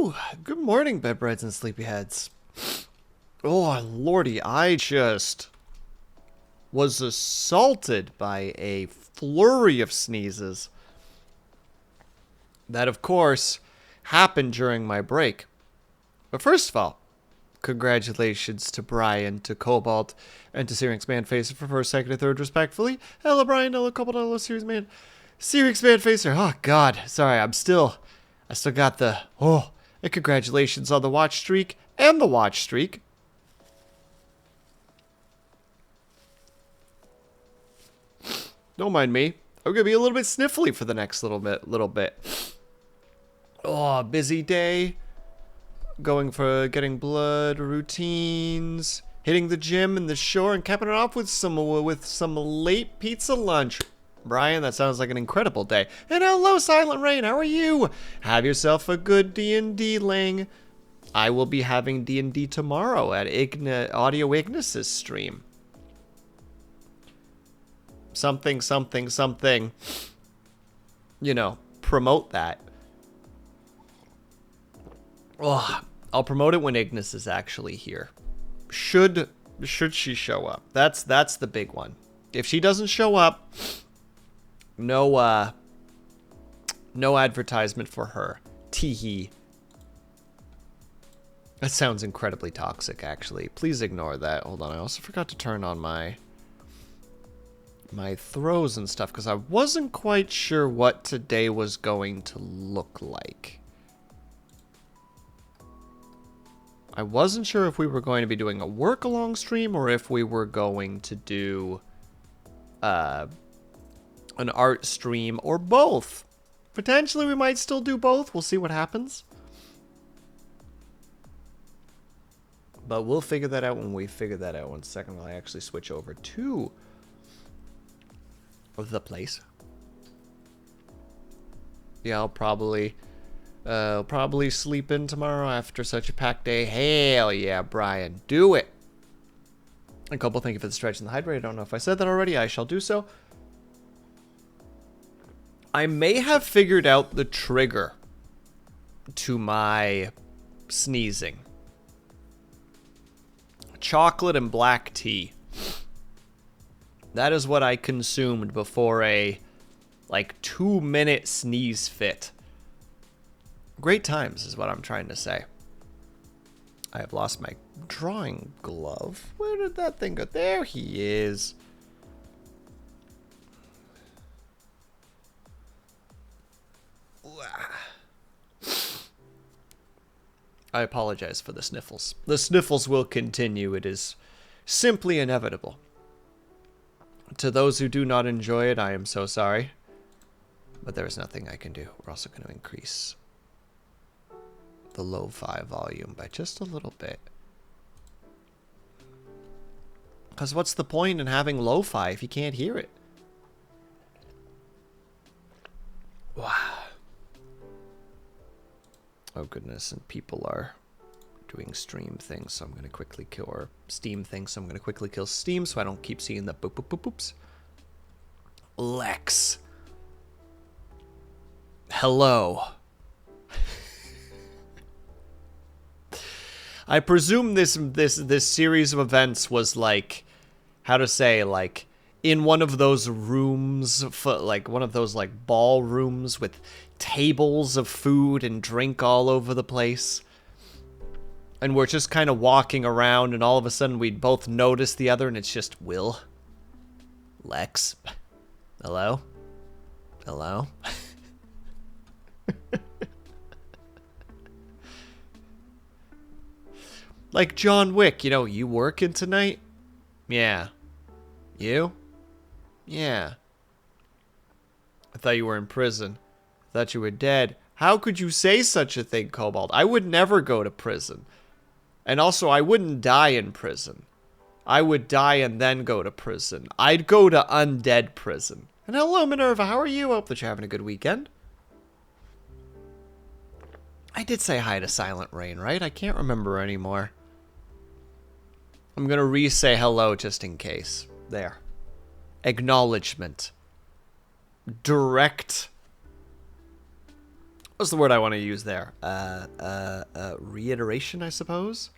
Woo! Good morning, bedbreads and sleepyheads. Oh, lordy, I just was assaulted by a flurry of sneezes. That, of course, happened during my break. But first of all, congratulations to Brian, to Cobalt, and to Syrinx Manfacer for first, second, and third, respectfully. Hello, Brian. Hello, Cobalt. Hello, Syrinx Manfacer. Oh, God. Sorry, I still got the... Oh, and congratulations on the watch streak and the watch streak. Don't mind me. I'm going to be a little bit sniffly for the next little bit. Oh, busy day. Going for getting blood routines, hitting the gym and the shore, and capping it off with some late pizza lunch. Brian, that sounds like an incredible day. And hello, Silent Rain. How are you? Have yourself a good D&D, Ling. I will be having D&D tomorrow at Audio Ignis's stream. Something. You know, promote that. Oh, I'll promote it when Ignis is actually here. Should she show up? That's the big one. If she doesn't show up, no advertisement for her. Teehee. That sounds incredibly toxic, actually. Please ignore that. Hold on, I also forgot to turn on my throws and stuff because I wasn't quite sure what today was going to look like. I wasn't sure if we were going to be doing a work-along stream or if we were going to do an art stream or both. Potentially we might still do both. We'll see what happens. But we'll figure that out when we figure that out. 1 second while I actually switch over to the place. Yeah, I'll probably sleep in tomorrow after such a packed day. Hell yeah, Brian. Do it. And Cobble, thank you for the stretch and the hydrate. I don't know if I said that already. I shall do so. I may have figured out the trigger to my sneezing. Chocolate and black tea. That is what I consumed before a, 2-minute sneeze fit. Great times is what I'm trying to say. I have lost my drawing glove. Where did that thing go? There he is. I apologize for the sniffles. The sniffles will continue. It is simply inevitable. To those who do not enjoy it, I am so sorry. But there is nothing I can do. We're also going to increase the lo-fi volume by just a little bit. Because what's the point in having lo-fi if you can't hear it? Wow. Oh goodness, and people are doing stream things, so I'm going to quickly kill, or Steam things, so I'm going to quickly kill Steam so I don't keep seeing the boop boop boop boops. Lex. Hello. I presume this series of events was how to say, in one of those rooms, one of those ballrooms with tables of food and drink all over the place. And we're just kind of walking around, and all of a sudden we'd both notice the other, and it's just Will. Lex. Hello? Hello? Like John Wick, you working tonight? Yeah. You? Yeah. I thought you were in prison. I thought you were dead. How could you say such a thing, Cobalt? I would never go to prison. And also, I wouldn't die in prison. I would die and then go to prison. I'd go to undead prison. And hello, Minerva. How are you? I hope that you're having a good weekend. I did say hi to Silent Rain, right? I can't remember anymore. I'm going to re-say hello just in case. There. Acknowledgement. Direct what's the word I want to use there? Reiteration, I suppose?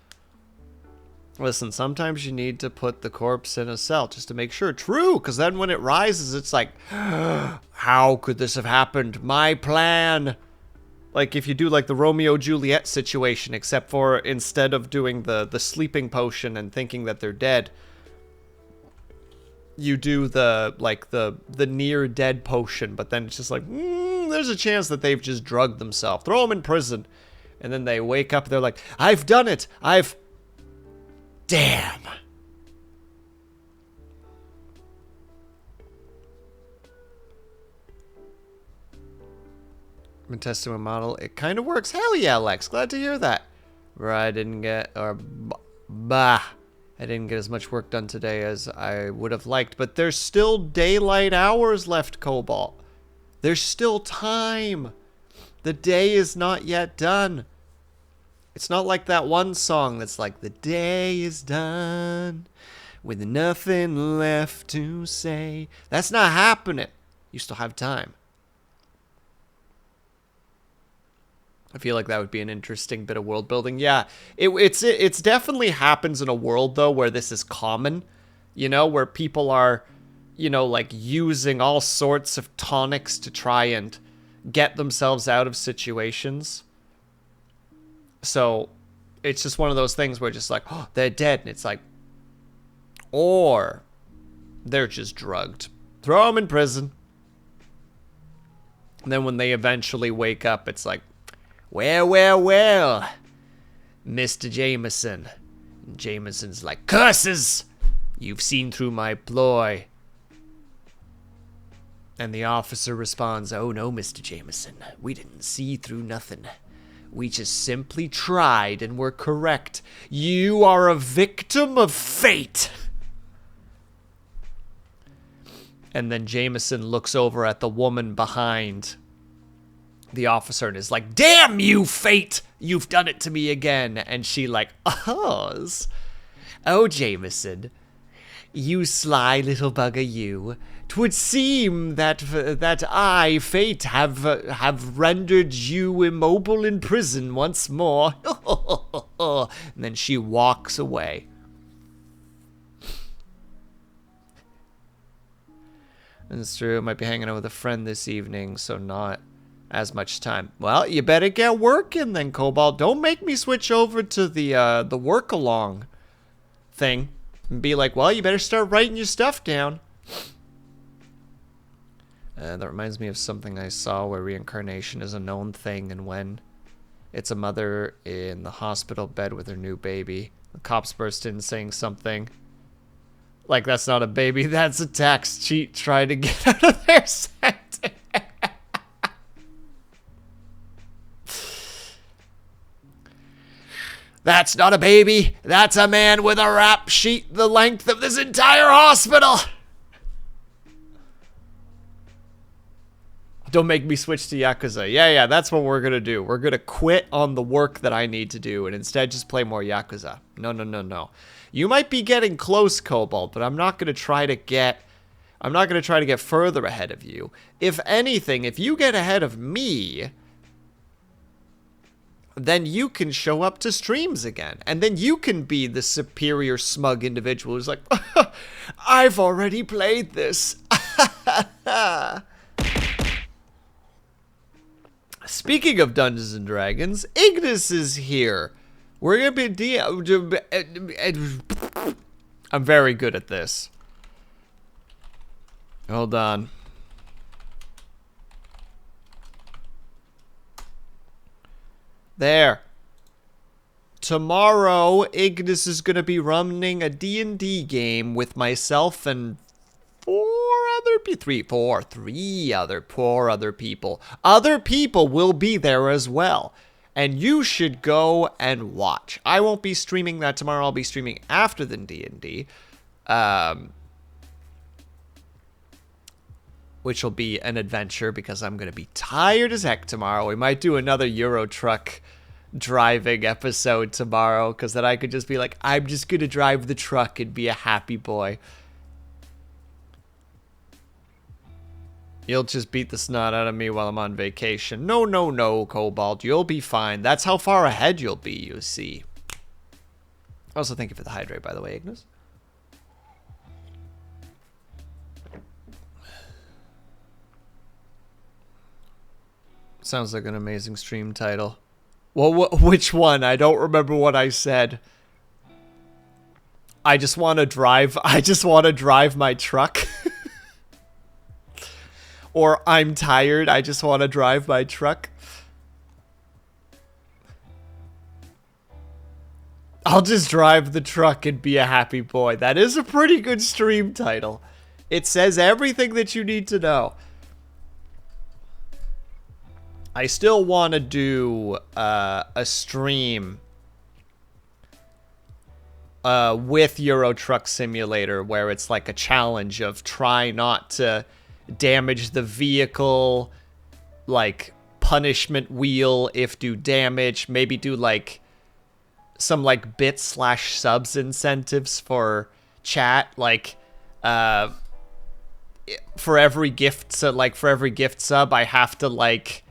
Listen, sometimes you need to put the corpse in a cell just to make sure. True, because then when it rises, it's like, how could this have happened? My plan. Like if you do like the Romeo-Juliet situation, except for instead of doing the sleeping potion and thinking that they're dead, you do the near dead potion, but then it's just like, there's a chance that they've just drugged themselves. Throw them in prison. And then they wake up, they're like, I've done it. Damn. I've been testing my model. It kind of works. Hell yeah, Lex. Glad to hear that. I didn't get as much work done today as I would have liked, but there's still daylight hours left, Cobalt. There's still time. The day is not yet done. It's not like that one song that's like, the day is done with nothing left to say. That's not happening. You still have time. I feel like that would be an interesting bit of world building. Yeah, it's definitely happens in a world, though, where this is common. You know, where people are, you know, like using all sorts of tonics to try and get themselves out of situations. So it's just one of those things where just like, oh, they're dead. And it's like, or they're just drugged. Throw them in prison. And then when they eventually wake up, it's like, well, Mr. Jameson. And Jameson's like, curses! You've seen through my ploy. And the officer responds, oh no, Mr. Jameson. We didn't see through nothing. We just simply tried and were correct. You are a victim of fate. And then Jameson looks over at the woman behind the officer and is like, damn you, fate! You've done it to me again. And she like, oh, Jameson, you sly little bugger, you. 'Twould seem that I, fate, have rendered you immobile in prison once more. And then she walks away. And it's true, I might be hanging out with a friend this evening, so not as much time. Well, you better get working then, Cobalt. Don't make me switch over to the work along thing and be like, well, you better start writing your stuff down. That reminds me of something I saw where reincarnation is a known thing, and when it's a mother in the hospital bed with her new baby, the cops burst in saying something like, that's not a baby, that's a tax cheat trying to get out of their sentence. That's not a baby, that's a man with a rap sheet the length of this entire hospital. Don't make me switch to Yakuza. Yeah, that's what we're gonna do. We're gonna quit on the work that I need to do and instead just play more Yakuza. No. You might be getting close, Cobalt, but I'm not gonna try to get further ahead of you. If anything, if you get ahead of me, then you can show up to streams again. And then you can be the superior, smug individual who's like, I've already played this. Speaking of Dungeons and Dragons, Ignis is here. We're gonna be I'm very good at this. Hold on. There. Tomorrow, Ignis is gonna be running a D&D game with myself and three other people. Other people will be there as well. And you should go and watch. I won't be streaming that tomorrow. I'll be streaming after the D&D. Which will be an adventure because I'm going to be tired as heck tomorrow. We might do another Euro Truck driving episode tomorrow because then I could just be like, I'm just going to drive the truck and be a happy boy. You'll just beat the snot out of me while I'm on vacation. No, no, no, Cobalt. You'll be fine. That's how far ahead you'll be, you see. Also, thank you for the hydrate, by the way, Ignis. Sounds like an amazing stream title. Well, which one? I don't remember what I said. I just want to drive my truck. Or I'm tired, I just want to drive my truck. I'll just drive the truck and be a happy boy. That is a pretty good stream title. It says everything that you need to know. I still want to do a stream with Euro Truck Simulator where it's like a challenge of try not to damage the vehicle, like punishment wheel if do damage, maybe do like some like bit/subs incentives for chat, like for every gift, so like for every gift sub I have to like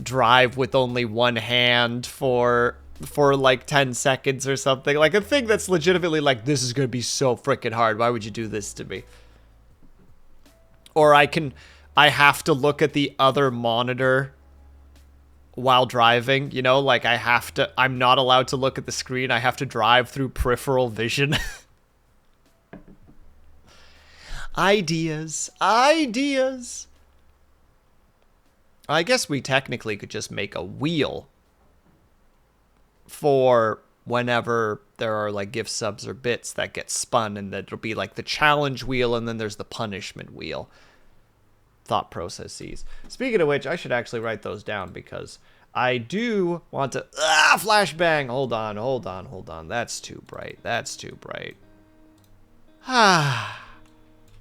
drive with only one hand for like 10 seconds or something, like a thing that's legitimately like, this is gonna be so freaking hard, why would you do this to me? Or I have to look at the other monitor while driving, you know, like I'm not allowed to look at the screen, I have to drive through peripheral vision. Ideas. I guess we technically could just make a wheel for whenever there are like gift subs or bits that get spun, and that it'll be like the challenge wheel and then there's the punishment wheel. Thought processes. Speaking of which, I should actually write those down because I do want to... flashbang! Hold on. That's too bright.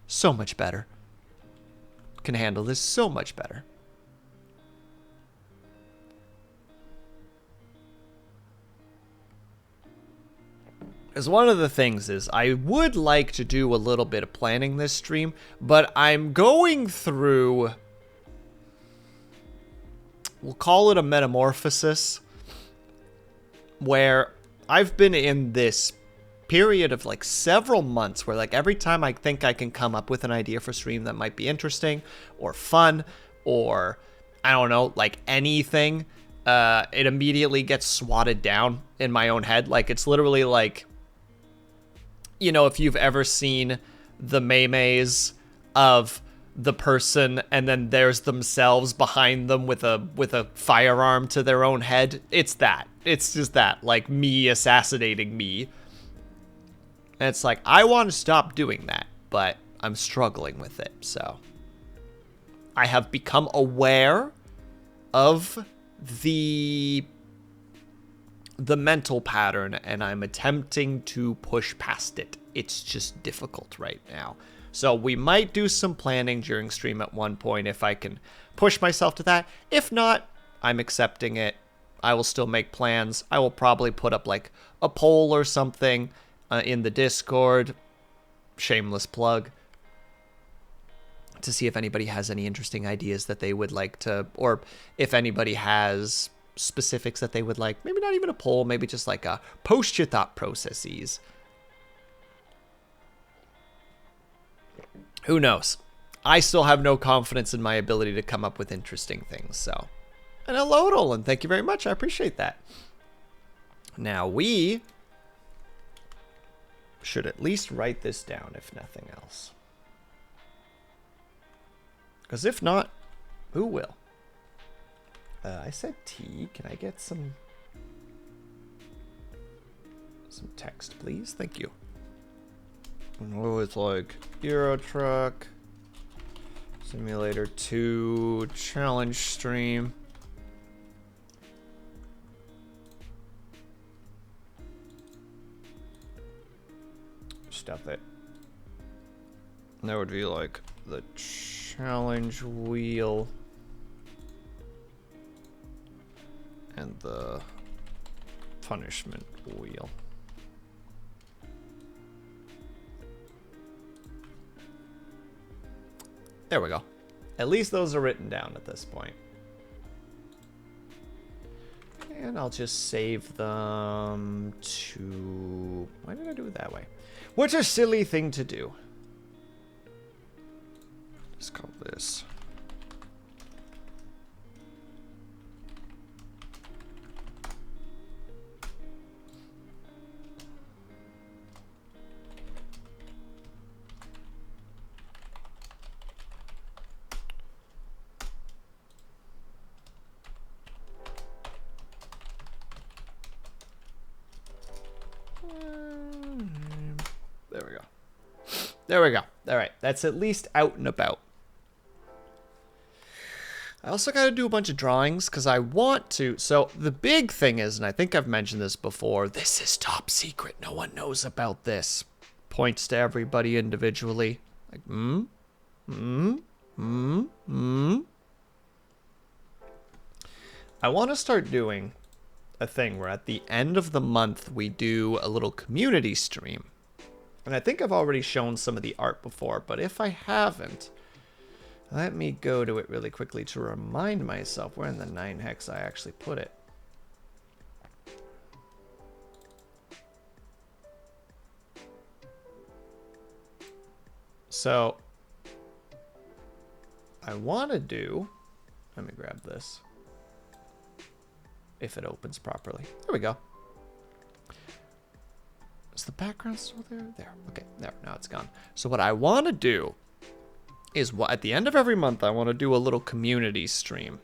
So much better. Can handle this so much better. As one of the things is, I would like to do a little bit of planning this stream, but I'm going through, we'll call it a metamorphosis, where I've been in this period of like several months where like every time I think I can come up with an idea for stream that might be interesting or fun or I don't know, like anything, it immediately gets swatted down in my own head. Like it's literally like, you know, if you've ever seen the memes of the person and then there's themselves behind them with a firearm to their own head, it's that. It's just that, like me assassinating me. And it's like, I want to stop doing that, but I'm struggling with it. So I have become aware of the mental pattern, and I'm attempting to push past it. It's just difficult right now. So we might do some planning during stream at one point if I can push myself to that. If not, I'm accepting it. I will still make plans. I will probably put up like a poll or something in the Discord. Shameless plug. To see if anybody has any interesting ideas that they would like to, or if anybody has specifics that they would like. Maybe not even a poll, maybe just like a post your thought processes. Who knows? I still have no confidence in my ability to come up with interesting things, so. And hello, Dolan. Thank you very much. I appreciate that. Now, we should at least write this down, if nothing else. Because if not, who will? I said tea. Can I get some text, please? Thank you. Oh, it's like Euro Truck Simulator 2 challenge stream. Stuff it. And that would be like the challenge wheel and the punishment wheel. There we go. At least those are written down at this point. And I'll just save them to... Why did I do it that way? What a silly thing to do. Let's call this... There we go. There we go. All right. That's at least out and about. I also got to do a bunch of drawings because I want to. So the big thing is, and I think I've mentioned this before, this is top secret. No one knows about this. Points to everybody individually. Like, I want to start doing a thing where at the end of the month we do a little community stream. And I think I've already shown some of the art before, but if I haven't, let me go to it really quickly to remind myself where in the 9 hex I actually put it. So I want to do, let me grab this, if it opens properly. There we go. Is the background still there? There. Okay, there. Now it's gone. So what I want to do is at the end of every month, I want to do a little community stream,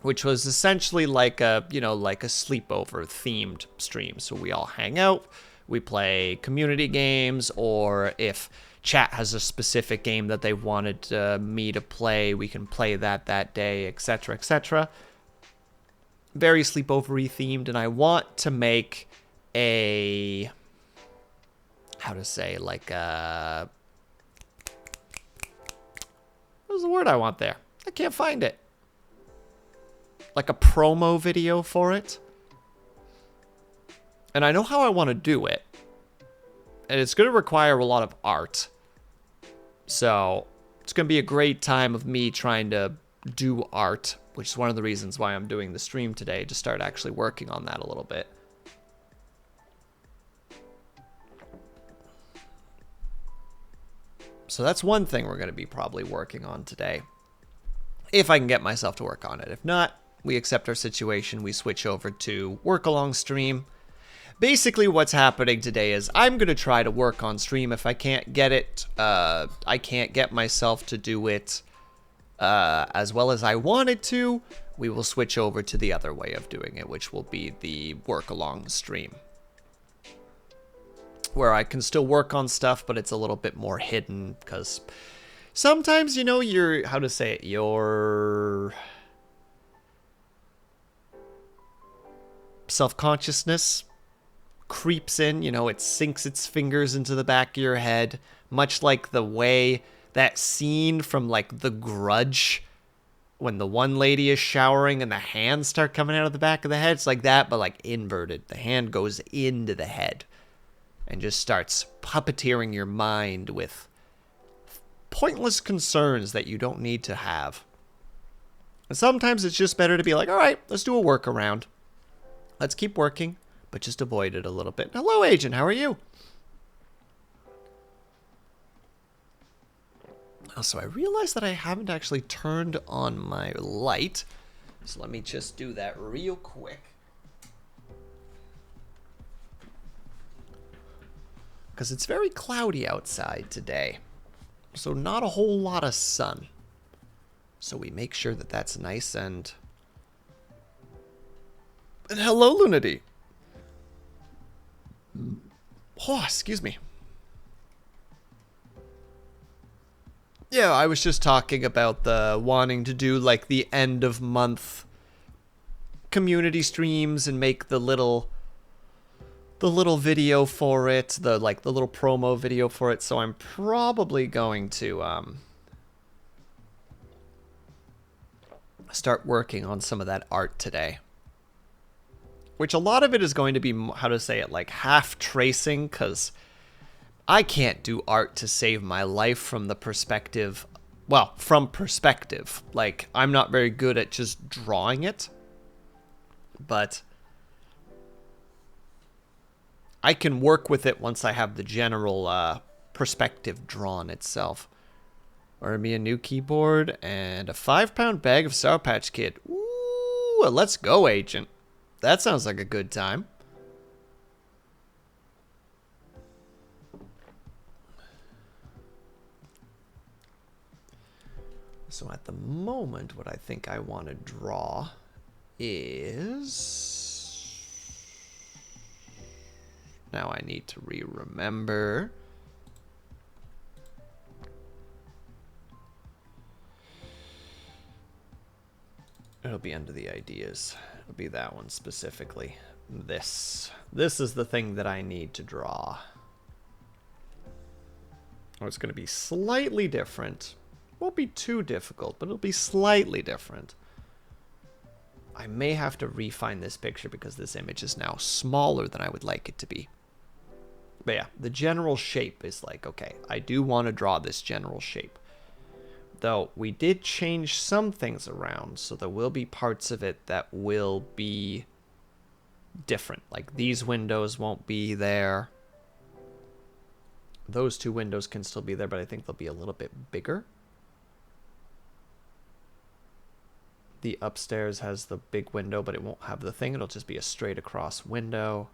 which was essentially like a, you know, like a sleepover themed stream. So we all hang out, we play community games, or if chat has a specific game that they wanted me to play, we can play that day, etc., etc. Very sleepover-y themed, and I want to make a... how to say, like a... what was the word I want there? I can't find it. Like a promo video for it. And I know how I want to do it. And it's going to require a lot of art. So it's going to be a great time of me trying to do art, which is one of the reasons why I'm doing the stream today, to start actually working on that a little bit. So that's one thing we're going to be probably working on today. If I can get myself to work on it. If not, we accept our situation. We switch over to work along stream. Basically what's happening today is I'm going to try to work on stream. If I can't get it, I can't get myself to do it as well as I wanted to, we will switch over to the other way of doing it, which will be the work along stream, where I can still work on stuff, but it's a little bit more hidden, because sometimes, you know, your, how to say it, your self-consciousness creeps in, you know, it sinks its fingers into the back of your head, much like the way that scene from, like, The Grudge, when the one lady is showering and the hands start coming out of the back of the head. It's like that, but, like, inverted. The hand goes into the head and just starts puppeteering your mind with pointless concerns that you don't need to have. And sometimes it's just better to be like, all right, let's do a workaround. Let's keep working, but just avoid it a little bit. Hello, Agent. How are you? Also, I realized that I haven't actually turned on my light. So let me just do that real quick. Because it's very cloudy outside today. So not a whole lot of sun. So we make sure that that's nice and hello, Lunity. Oh, excuse me. Yeah, I was just talking about the wanting to do like the end of month community streams and make the little video for it, the little promo video for it. So I'm probably going to start working on some of that art today. Which a lot of it is going to be, how to say it, like half tracing, because I can't do art to save my life from the perspective Well, from perspective. Like, I'm not very good at just drawing it, but I can work with it once I have the general perspective drawn itself. Order me a new keyboard and a 5-pound bag of Sour Patch Kid. Ooh, let's go, Agent. That sounds like a good time. So at the moment, what I think I want to draw is... Now I need to remember. It'll be under the ideas. It'll be that one specifically. This is the thing that I need to draw. Oh, it's going to be slightly different. Won't be too difficult, but it'll be slightly different. I may have to refine this picture because this image is now smaller than I would like it to be. But yeah, the general shape is like, okay, I do want to draw this general shape. Though we did change some things around, so there will be parts of it that will be different. Like these windows won't be there. Those two windows can still be there, but I think they'll be a little bit bigger. The upstairs has the big window, but it won't have the thing. It'll just be a straight across window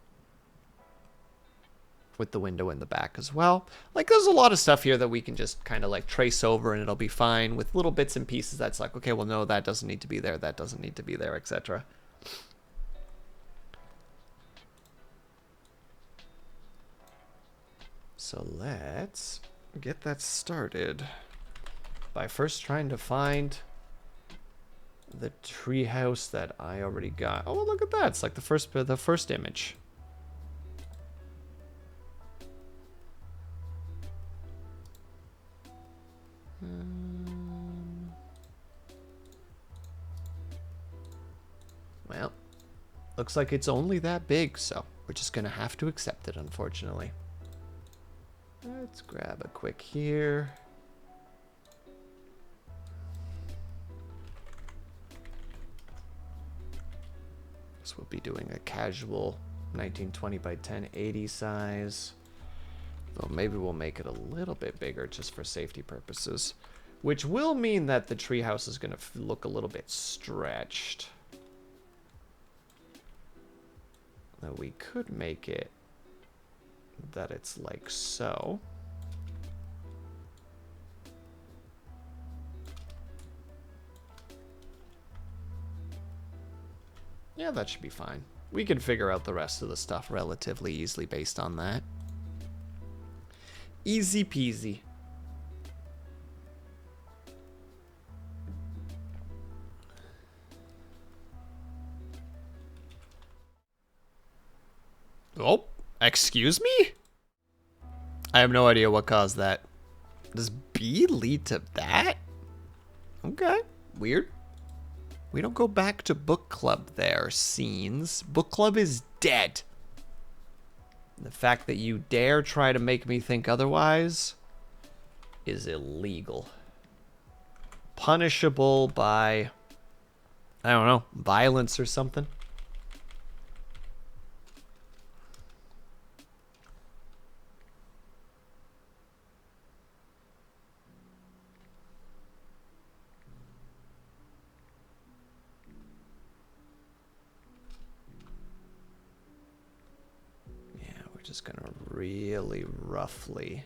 with the window in the back as well. Like there's a lot of stuff here that we can just kind of like trace over and it'll be fine with little bits and pieces. That's like, okay, well, no, that doesn't need to be there. That doesn't need to be there, etc. So let's get that started by first trying to find the treehouse that I already got. Oh, look at that. It's like the first image. Well, looks like it's only that big, so we're just going to have to accept it, unfortunately. Let's grab a quick here. So we'll be doing a casual 1920 by 1080 size. Though maybe we'll make it a little bit bigger just for safety purposes. Which will mean that the treehouse is going to look a little bit stretched. Now we could make it that it's like so. Yeah, that should be fine. We can figure out the rest of the stuff relatively easily based on that. Easy peasy. Oh, excuse me? I have no idea what caused that. Does B lead to that? Okay, weird. We don't go back to book club there, scenes. Book club is dead. The fact that you dare try to make me think otherwise is illegal. Punishable by, I don't know, violence or something. Just gonna really roughly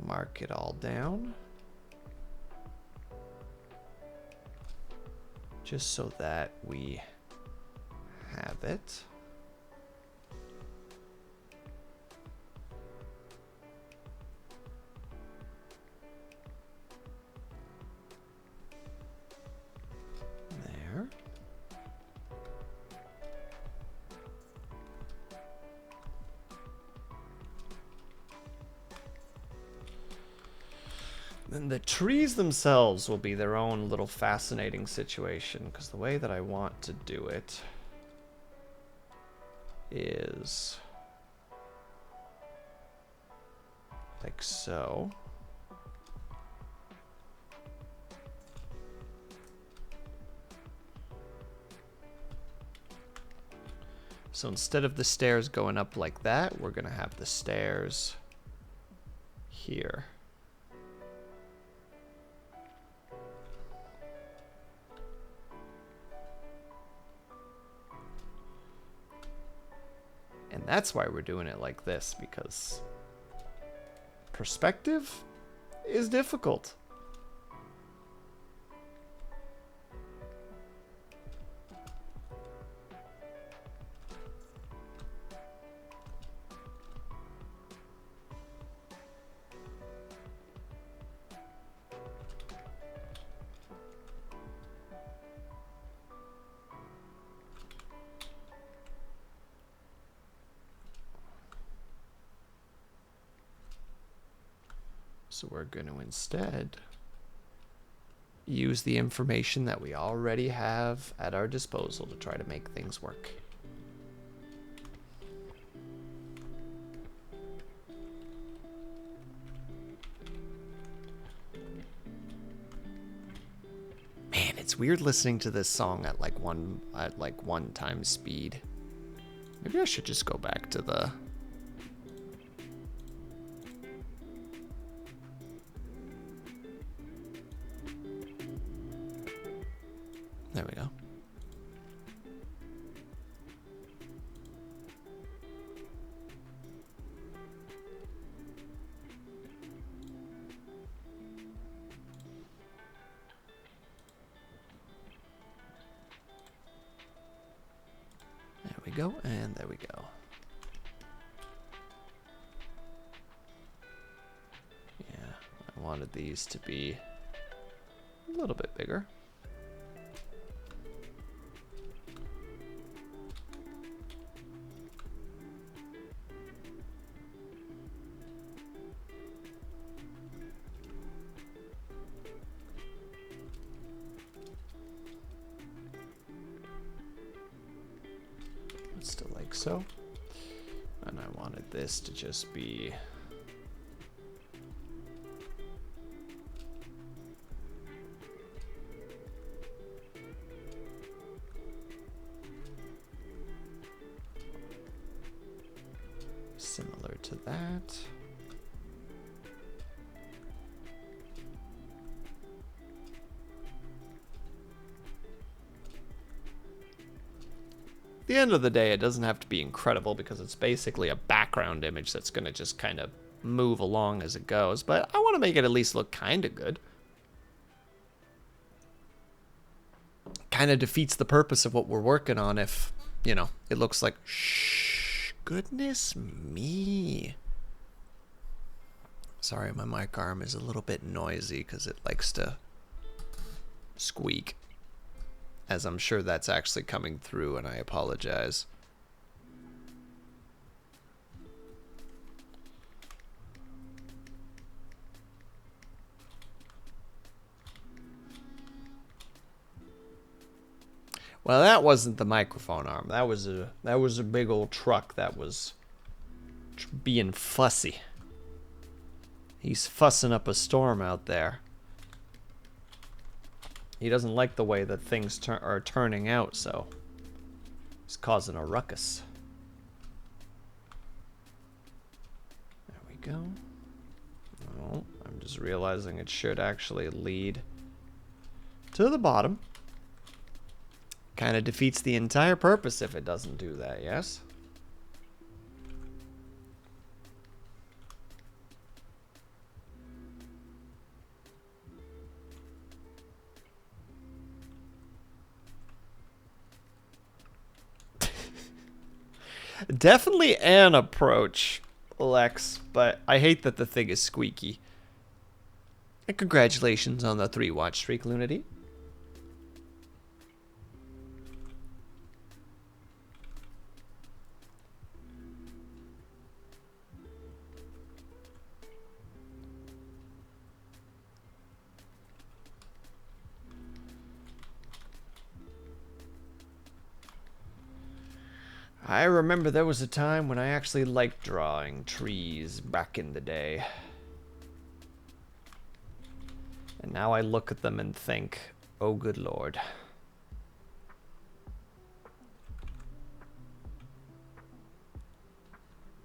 mark it all down, just so that we have it. There. Then the trees themselves will be their own little fascinating situation, because the way that I want to do it is Like so. So instead of the stairs going up like that, we're gonna have the stairs here. And that's why we're doing it like this, because perspective is difficult. So we're going to instead use the information that we already have at our disposal to try to make things work. Man, it's weird listening to this song at like one times speed. Maybe I should just go back to the... There we go. There we go, and there we go. Yeah, I wanted these to be a little bit bigger. Still like so. And I wanted this to just be similar to that. At the end of the day, it doesn't have to be incredible because it's basically a background image that's going to just kind of move along as it goes. But I want to make it at least look kind of good. Kind of defeats the purpose of what we're working on if, you know, it looks like, shh, goodness me. Sorry, my mic arm is a little bit noisy because it likes to squeak. As I'm sure that's actually coming through, and I apologize. Well, that wasn't the microphone arm. That was a big old truck that was being fussy. He's fussing up a storm out there. He doesn't like the way that things are turning out, so he's causing a ruckus. There we go. Oh, I'm just realizing it should actually lead to the bottom. Kind of defeats the entire purpose if it doesn't do that, yes? Definitely an approach, Lex, but I hate that the thing is squeaky. And congratulations on the 3-watch streak, Lunity. I remember there was a time when I actually liked drawing trees back in the day. Now I look at them and think, oh good lord.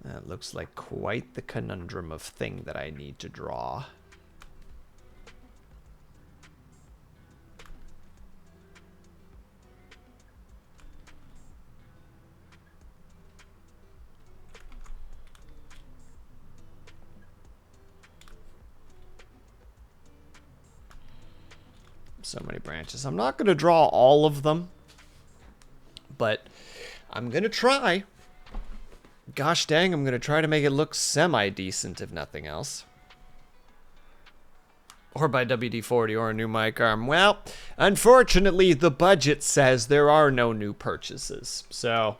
That looks like quite the conundrum of thing that I need to draw. So many branches. I'm not going to draw all of them, but I'm going to try. Gosh dang, I'm going to try to make it look semi-decent, if nothing else. Or by WD-40 or a new mic arm. Well, unfortunately, the budget says there are no new purchases. So,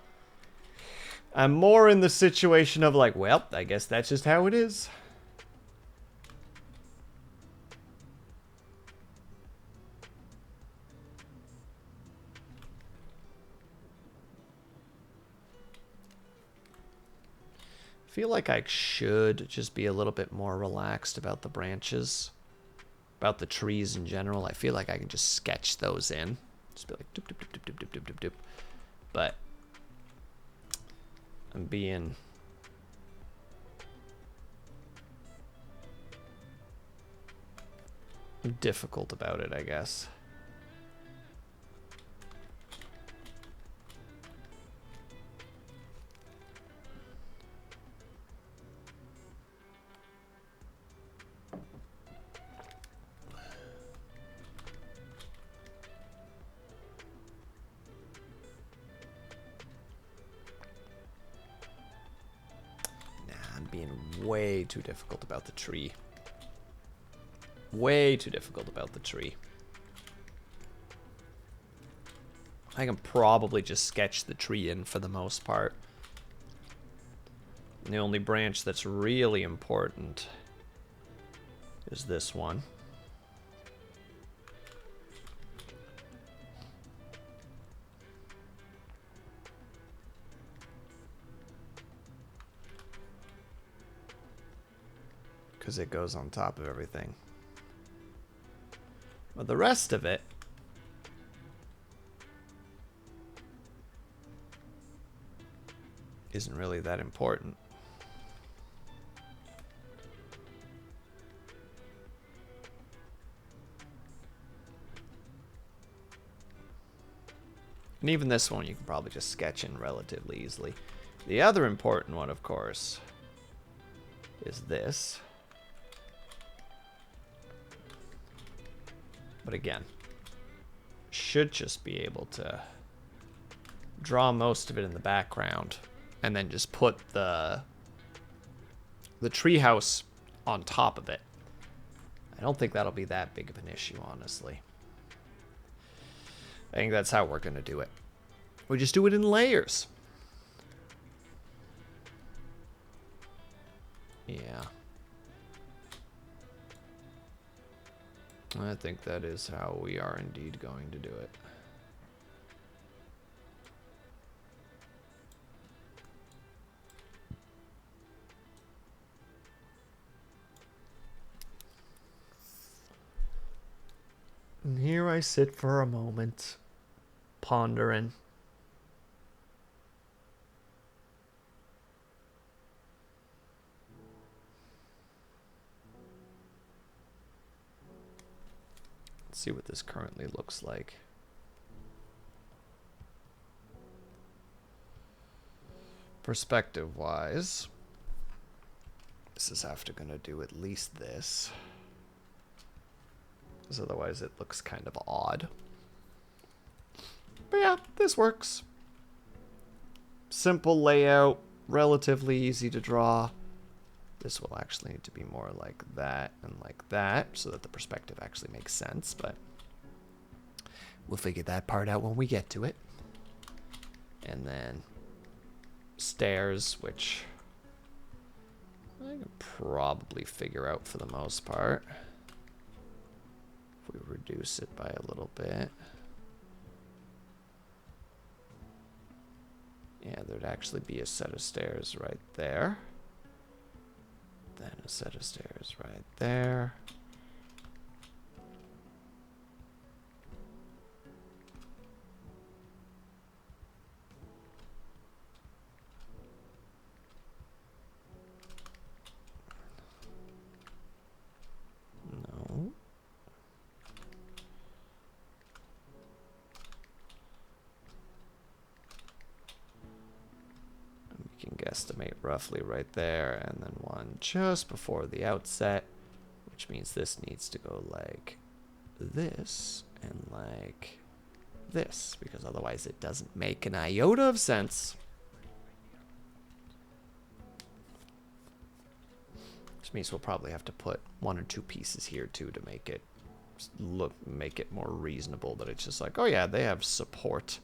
I'm more in the situation of like, well, I guess that's just how it is. I feel like I should just be a little bit more relaxed about the branches. About the trees in general. I feel like I can just sketch those in. Just be like, doop, doop, doop, doop, doop, doop, doop, doop. But I'm being difficult about it, I guess. Way too difficult about the tree. Way too difficult about the tree. I can probably just sketch the tree in for the most part. And the only branch that's really important is this one. Because it goes on top of everything. But the rest of it isn't really that important. And even this one you can probably just sketch in relatively easily. The other important one, of course, is this. But again, should just be able to draw most of it in the background and then just put the treehouse on top of it. I don't think that'll be that big of an issue, honestly. I think that's how we're going to do it. We just do it in layers. Yeah. I think that is how we are indeed going to do it. And here I sit for a moment, pondering. Let's see what this currently looks like. Perspective-wise, this is after gonna do at least this. Because otherwise it looks kind of odd. But yeah, this works. Simple layout, relatively easy to draw. This will actually need to be more like that and like that so that the perspective actually makes sense, but we'll figure that part out when we get to it. And then stairs, which I can probably figure out for the most part. If we reduce it by a little bit. Yeah, there'd actually be a set of stairs right there. Then a set of stairs right there. guesstimate roughly right there, and then one just before the outset, which means this needs to go like this and like this, because otherwise it doesn't make an iota of sense. Which means we'll probably have to put 1 or 2 pieces here too to make it make it more reasonable that it's just like, oh yeah, they have support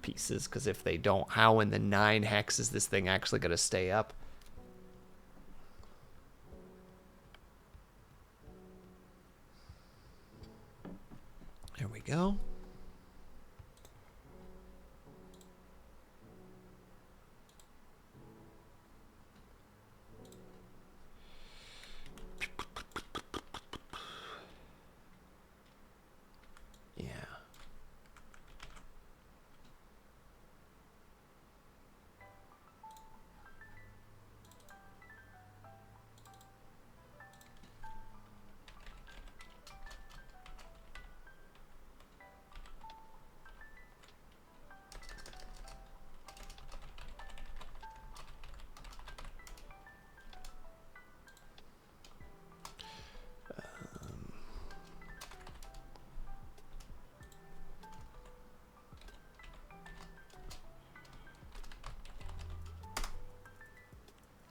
pieces, because if they don't, how in the 9 hex is this thing actually going to stay up? There we go. Yeah.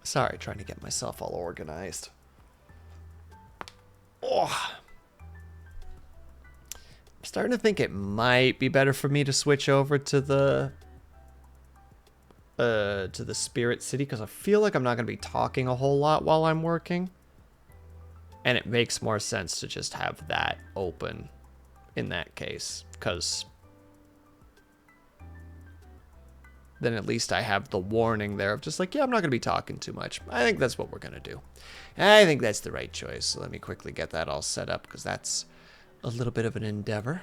Sorry, trying to get myself all organized. Oh. I'm starting to think it might be better for me to switch over to the Spirit City, because I feel like I'm not going to be talking a whole lot while I'm working. And it makes more sense to just have that open in that case, because then at least I have the warning there of just like, yeah, I'm not going to be talking too much. I think that's what we're going to do. I think that's the right choice. So let me quickly get that all set up, because that's a little bit of an endeavor.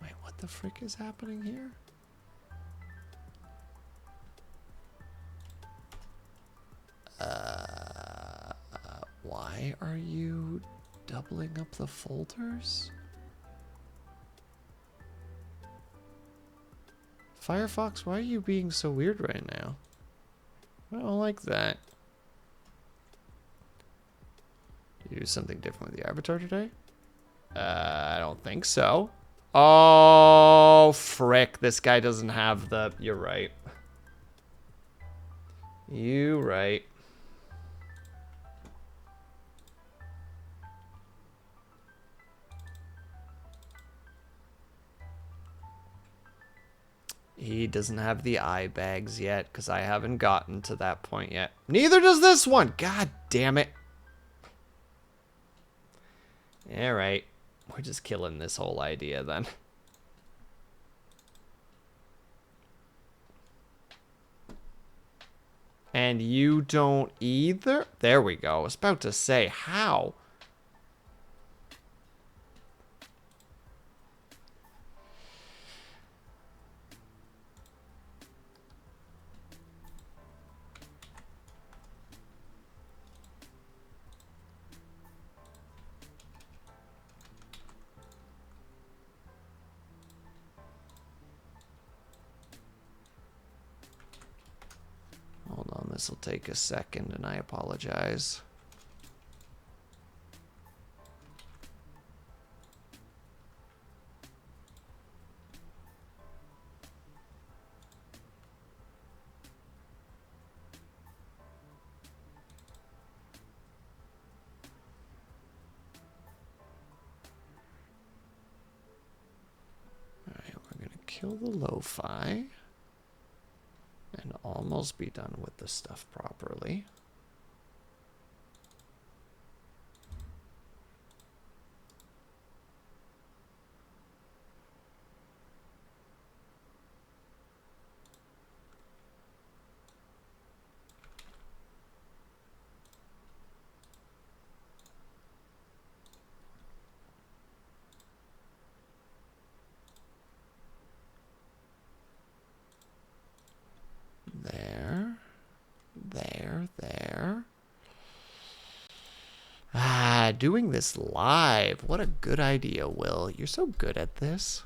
Wait, what the frick is happening here? Why are you doubling up the folders? Firefox, why are you being so weird right now? I don't like that. Did you do something different with the avatar today? I don't think so. Oh, frick. This guy doesn't have the... You're right. You right. He doesn't have the eye bags yet, because I haven't gotten to that point yet. Neither does this one! God damn it. Alright. We're just killing this whole idea then. And you don't either? There we go. I was about to say, how? Hold on, this will take a second, and I apologize. Alright, we're gonna kill the lo-fi. And almost be done with the stuff properly. There. doing this live. What a good idea, Will. You're so good at this.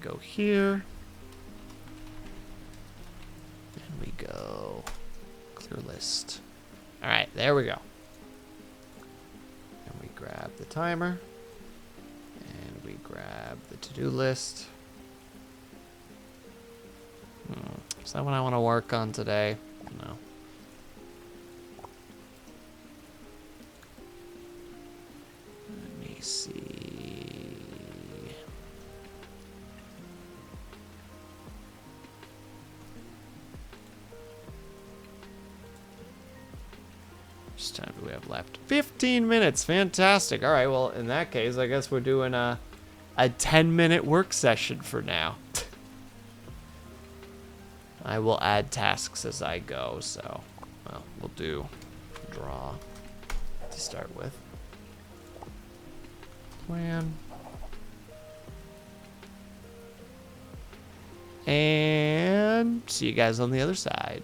Go here. And we go clear list. All right, there we go. And we grab the timer. And we grab the to-do list. Is that what I want to work on today? No. Let me see. How much time do we have left? 15 minutes. Fantastic. All right. Well, in that case, I guess we're doing a 10-minute work session for now. I will add tasks as I go. So, well, we'll do draw to start with. Plan. And see you guys on the other side.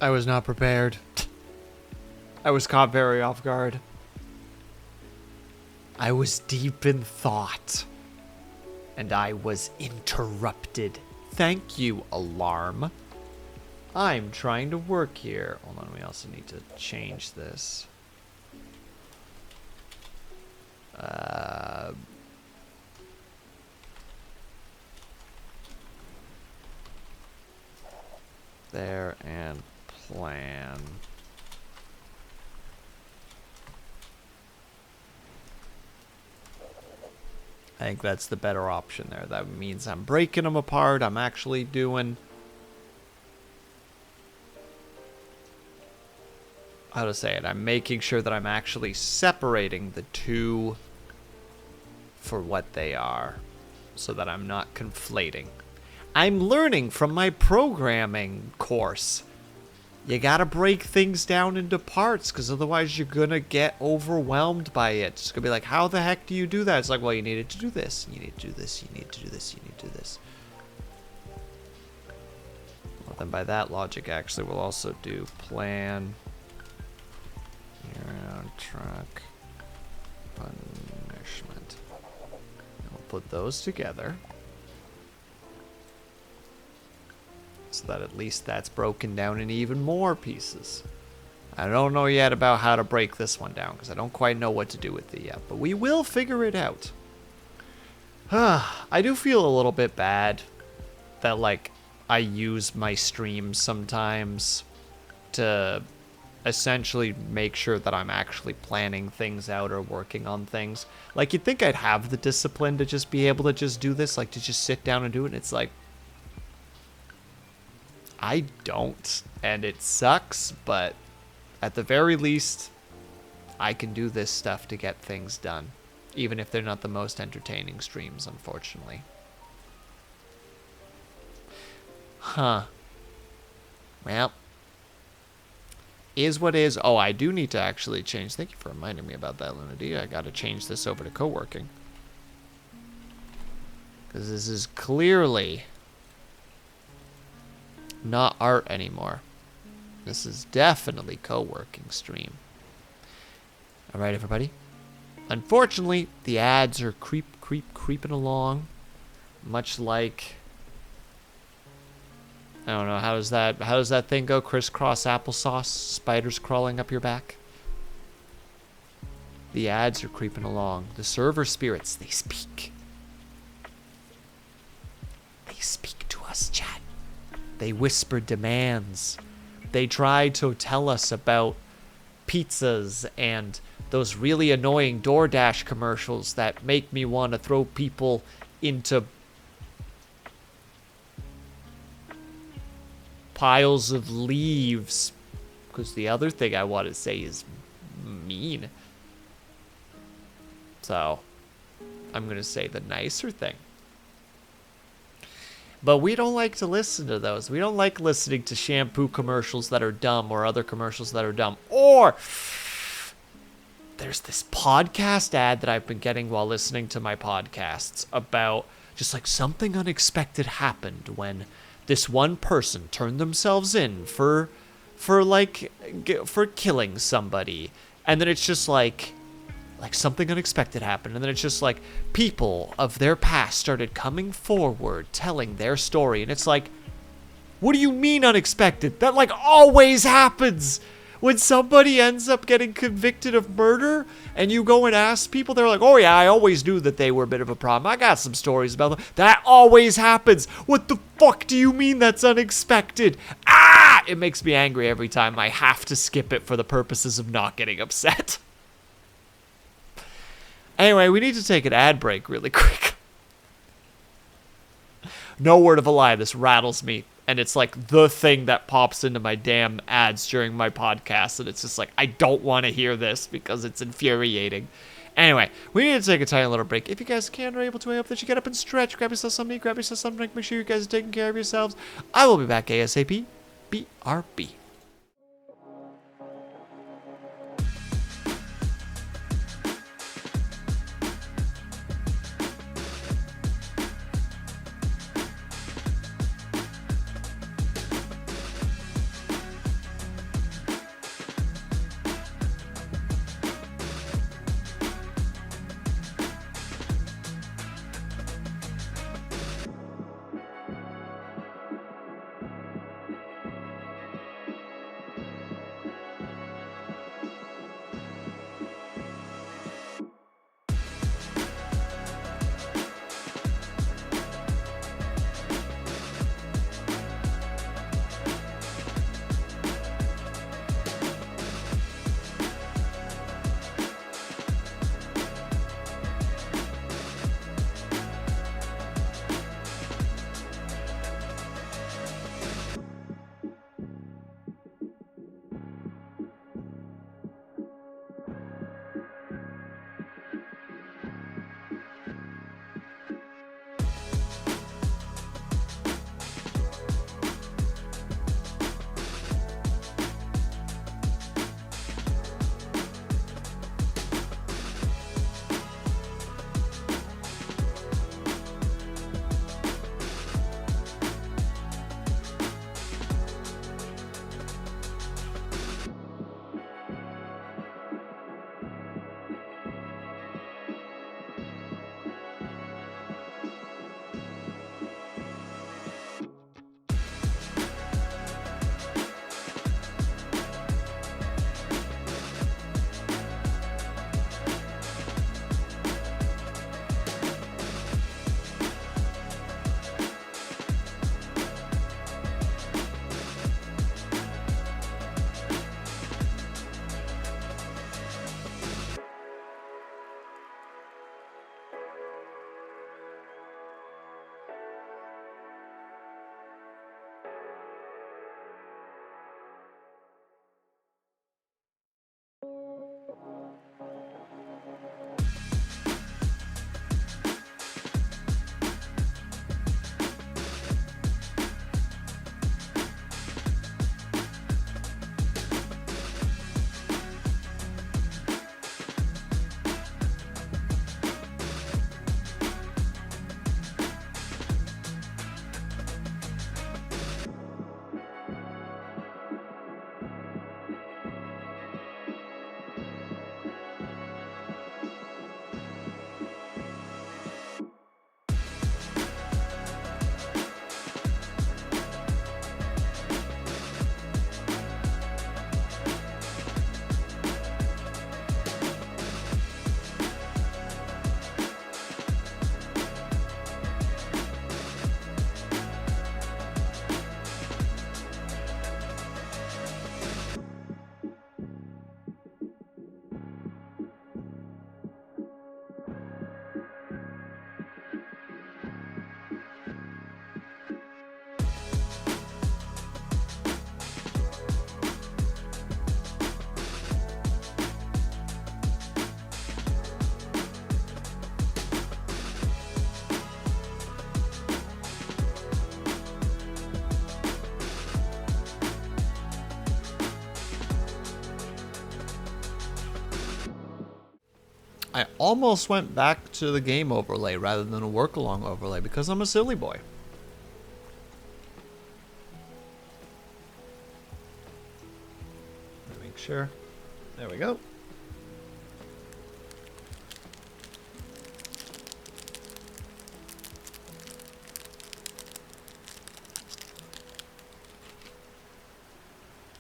I was not prepared. I was caught very off guard. I was deep in thought. And I was interrupted. Thank you, alarm. I'm trying to work here. Hold on, we also need to change this. There and plan. I think that's the better option there. That means I'm breaking them apart. I'm actually doing... how to say it? I'm making sure that I'm actually separating the two for what they are, so that I'm not conflating. I'm learning from my programming course. You gotta break things down into parts, because otherwise you're gonna get overwhelmed by it. It's gonna be like, how the heck do you do that? It's like, well, you needed to do this, you need to do this, you need to do this, you need to do this. Well, then by that logic, actually, we'll also do plan, year-round truck, punishment. And we'll put those together. So that at least that's broken down in even more pieces. I don't know yet about how to break this one down, because I don't quite know what to do with it yet, but we will figure it out. I do feel a little bit bad that, like, I use my streams sometimes to essentially make sure that I'm actually planning things out or working on things. Like, you'd think I'd have the discipline to just be able to just do this, like, to just sit down and do it, and it's like, I don't, and it sucks, but at the very least, I can do this stuff to get things done, even if they're not the most entertaining streams, unfortunately. Huh. Well, is what is. Oh, I do need to actually change. Thank you for reminding me about that, Lunady. I gotta change this over to co-working. Because this is clearly not art anymore. This is definitely co-working stream. Alright, everybody. Unfortunately, the ads are creeping along. Much like, I don't know, how does that thing go? Crisscross applesauce, spiders crawling up your back. The ads are creeping along. The server spirits, they speak. They speak to us, chat. They whisper demands. They try to tell us about pizzas and those really annoying DoorDash commercials that make me want to throw people into piles of leaves. Because the other thing I want to say is mean. So, I'm going to say the nicer thing. But we don't like to listen to those. We don't like listening to shampoo commercials that are dumb or other commercials that are dumb. Or there's this podcast ad that I've been getting while listening to my podcasts about just like something unexpected happened when this one person turned themselves in for killing somebody. And then it's just like something unexpected happened, and then it's just like people of their past started coming forward telling their story, and it's like, what do you mean unexpected? That like always happens when somebody ends up getting convicted of murder, and you go and ask people, they're like, oh yeah, I always knew that they were a bit of a problem. I got some stories about them. That always happens. What the fuck do you mean that's unexpected? Ah! It makes me angry every time I have to skip it for the purposes of not getting upset. Anyway, we need to take an ad break really quick. No word of a lie, this rattles me. And it's like the thing that pops into my damn ads during my podcast. And it's just like, I don't want to hear this because it's infuriating. Anyway, we need to take a tiny little break. If you guys can or are able to, I hope that you get up and stretch. Grab yourself something, grab yourself some drink. Make sure you guys are taking care of yourselves. I will be back ASAP. BRB. I almost went back to the game overlay rather than a work along overlay because I'm a silly boy. Make sure. There we go.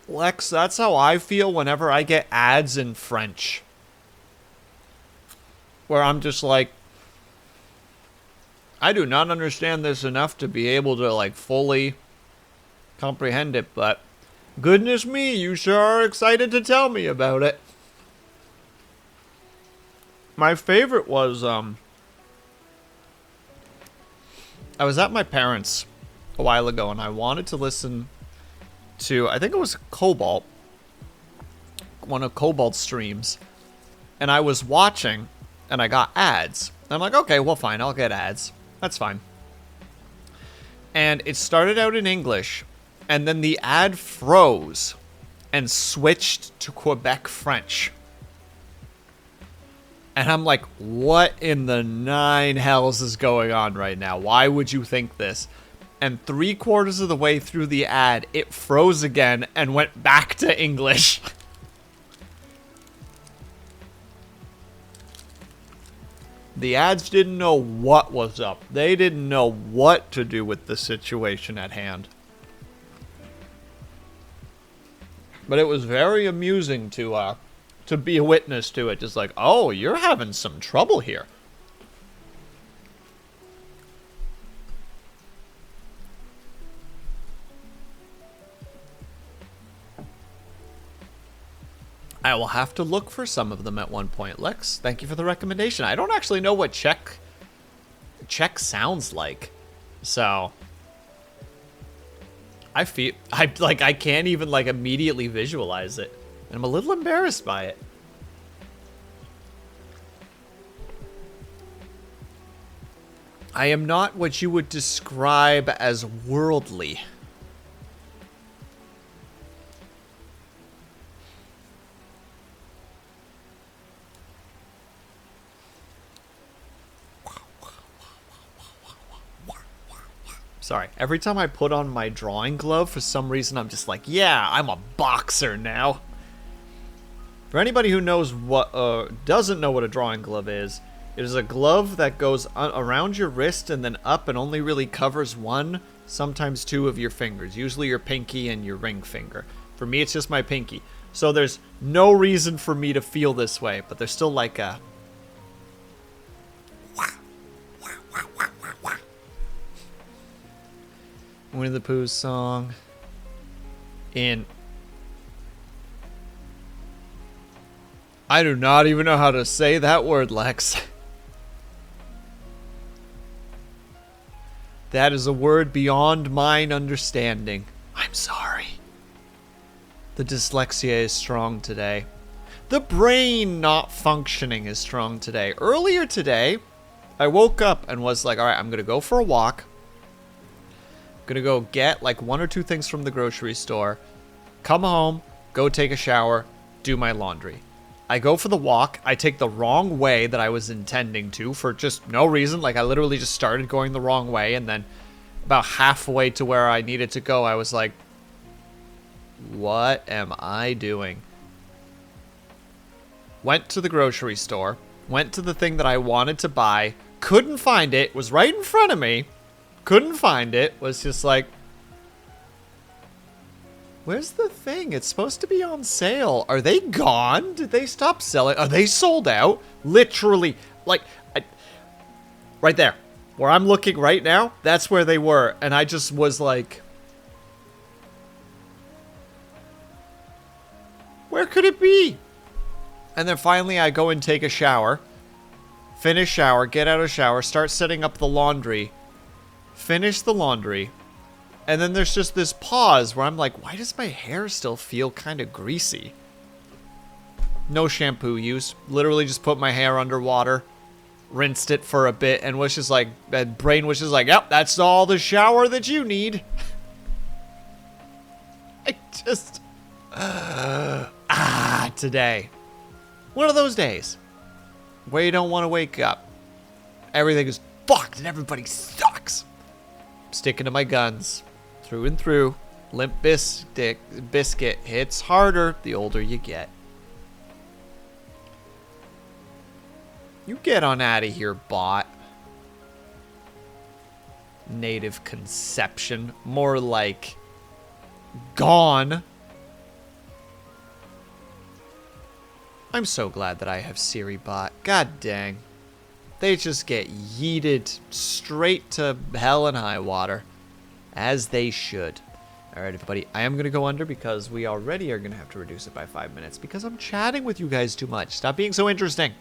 Lex, that's how I feel whenever I get ads in French. Where I'm just like, I do not understand this enough to be able to, like, fully comprehend it, but goodness me, you sure are excited to tell me about it. My favorite was, I was at my parents' a while ago, and I wanted to listen to, I think it was Cobalt, one of Cobalt's streams, and I was watching, and I got ads. And I'm like, okay, well, fine, I'll get ads. That's fine. And it started out in English, and then the ad froze and switched to Quebec French. And I'm like, what in the nine hells is going on right now? Why would you think this? And 3/4 of the way through the ad, it froze again and went back to English. The ads didn't know what was up. They didn't know what to do with the situation at hand. But it was very amusing to be a witness to it. Just like, oh, you're having some trouble here. I will have to look for some of them at one point. Lex, thank you for the recommendation. I don't actually know what Czech sounds like. So I can't even like immediately visualize it. And I'm a little embarrassed by it. I am not what you would describe as worldly. Sorry, every time I put on my drawing glove, for some reason I'm just like, yeah, I'm a boxer now. For anybody who knows what, doesn't know what a drawing glove is, it is a glove that goes around your wrist and then up and only really covers one, sometimes two of your fingers, usually your pinky and your ring finger. For me, it's just my pinky. So there's no reason for me to feel this way, but there's still like a... Winnie the Pooh's song in... I do not even know how to say that word, Lex. That is a word beyond mine understanding. I'm sorry. The dyslexia is strong today. The brain not functioning is strong today. Earlier today, I woke up and was like, alright, I'm going to go for a walk. Gonna go get like 1 or 2 things from the grocery store, come home, go take a shower, do my laundry. I go for the walk. I take the wrong way that I was intending to for just no reason. Like I literally just started going the wrong way, and then about halfway to where I needed to go, I was like, what am I doing? Went to the grocery store, went to the thing that I wanted to buy, couldn't find it, was right in front of me. Couldn't find it, was just like, where's the thing? It's supposed to be on sale. Are they gone? Did they stop selling? Are they sold out? Literally, like, right there. Where I'm looking right now, that's where they were. And I just was like, where could it be? And then finally I go and take a shower. Finish shower, get out of shower, start setting up the laundry. Finish the laundry, and then there's just this pause where I'm like, why does my hair still feel kind of greasy? No shampoo use. Literally just put my hair under water, rinsed it for a bit, and was just like, that brain was just like, yep, that's all the shower that you need. I just... today. One of those days. where you don't want to wake up. Everything is fucked and everybody sucks. I'm sticking to my guns. Through and through. Limp Biscuit hits harder the older you get. You get on out of here, bot. Native conception. More like gone. I'm so glad that I have Siri bot. God dang. They just get yeeted straight to hell and high water. As they should. Alright, everybody. I am going to go under because we already are going to have to reduce it by 5 minutes because I'm chatting with you guys too much. Stop being so interesting.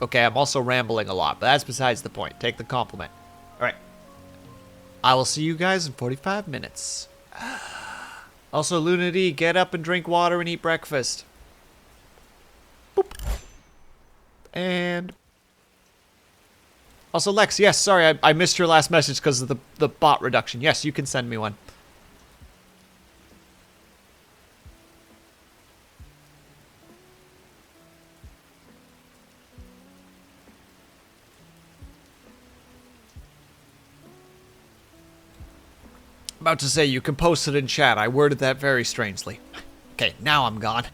Okay, I'm also rambling a lot, but that's besides the point. Take the compliment. Alright. I will see you guys in 45 minutes. Also, Lunity, get up and drink water and eat breakfast. Boop. And... Also, Lex, yes, sorry, I missed your last message because of the bot reduction. Yes, you can send me one. About to say, you can post it in chat. I worded that very strangely. Okay, now I'm gone.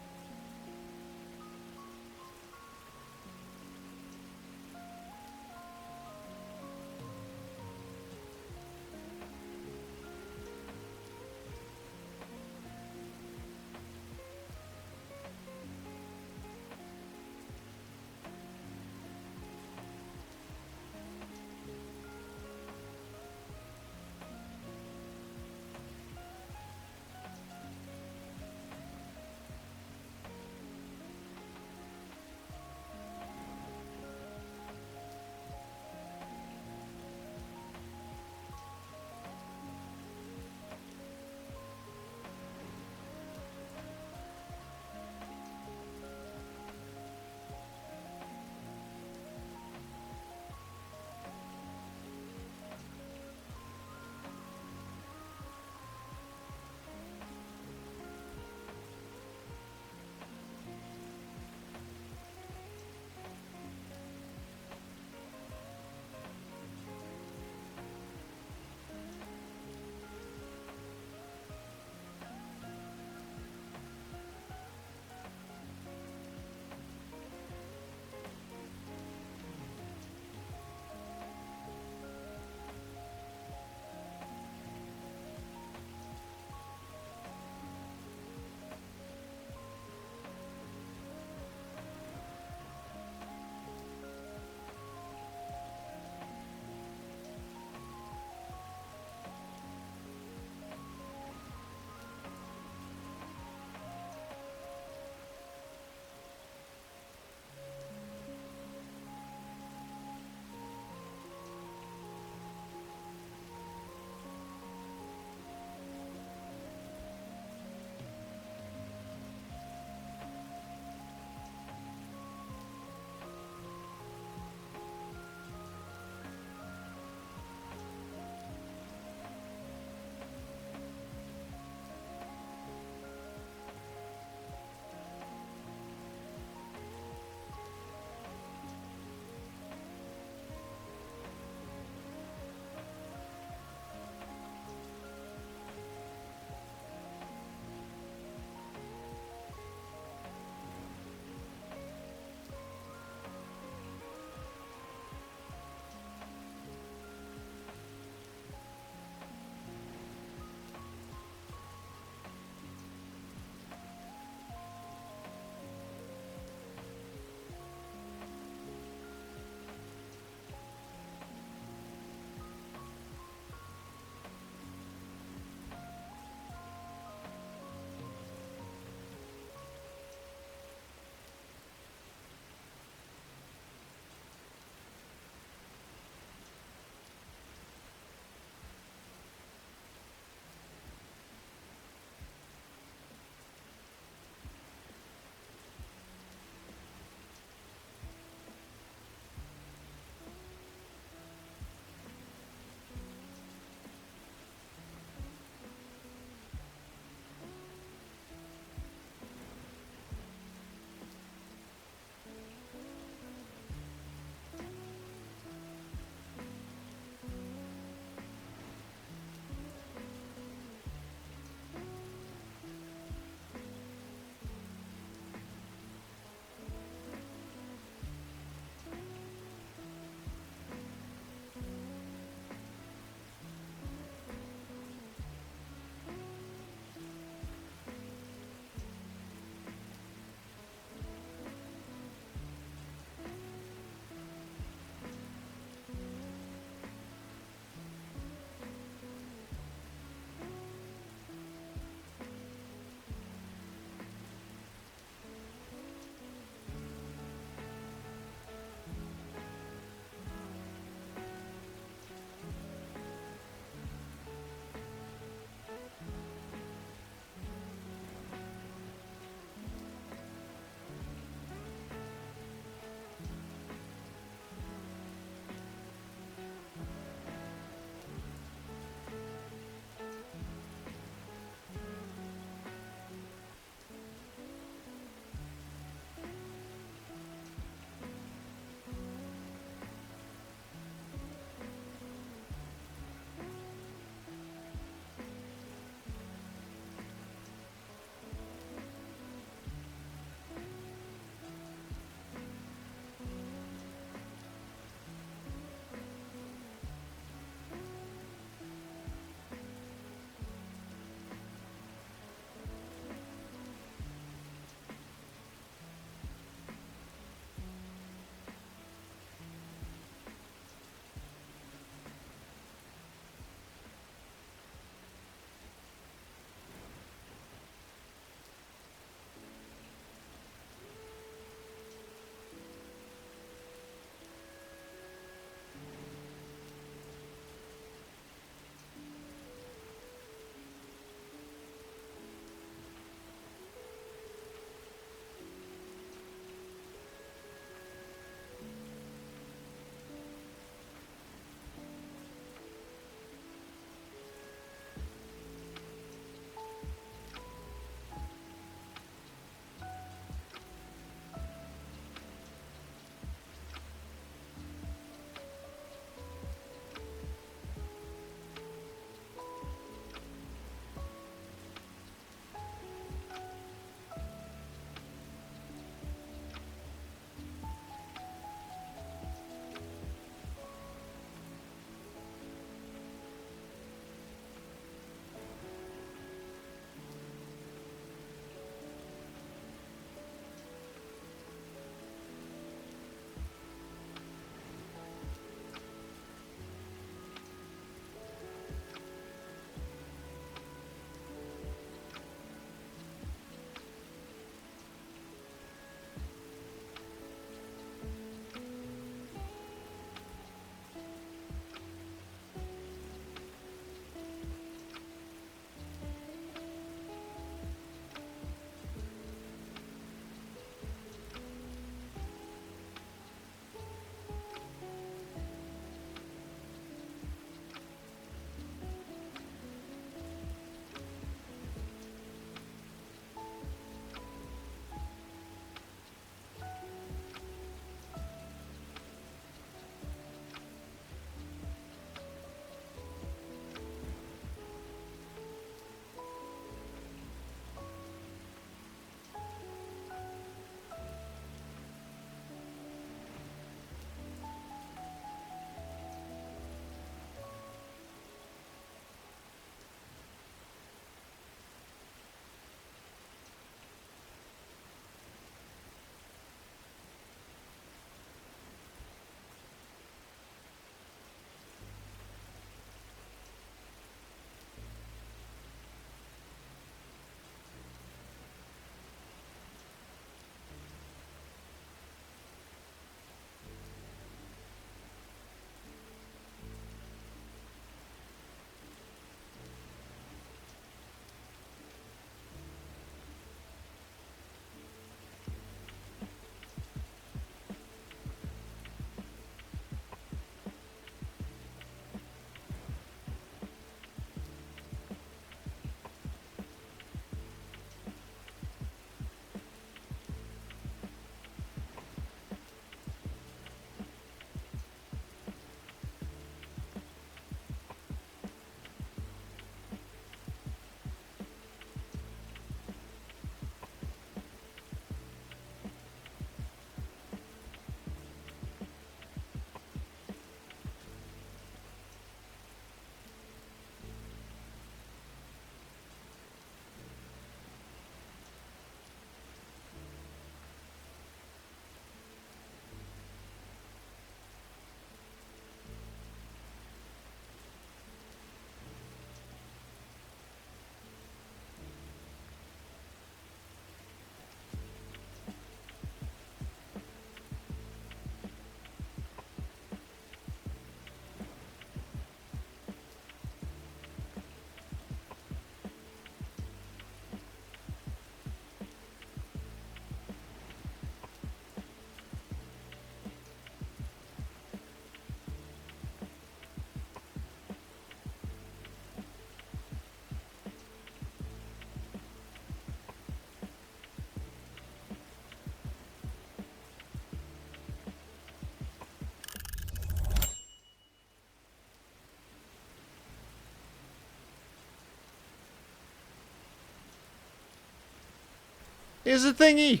Here's the thingy.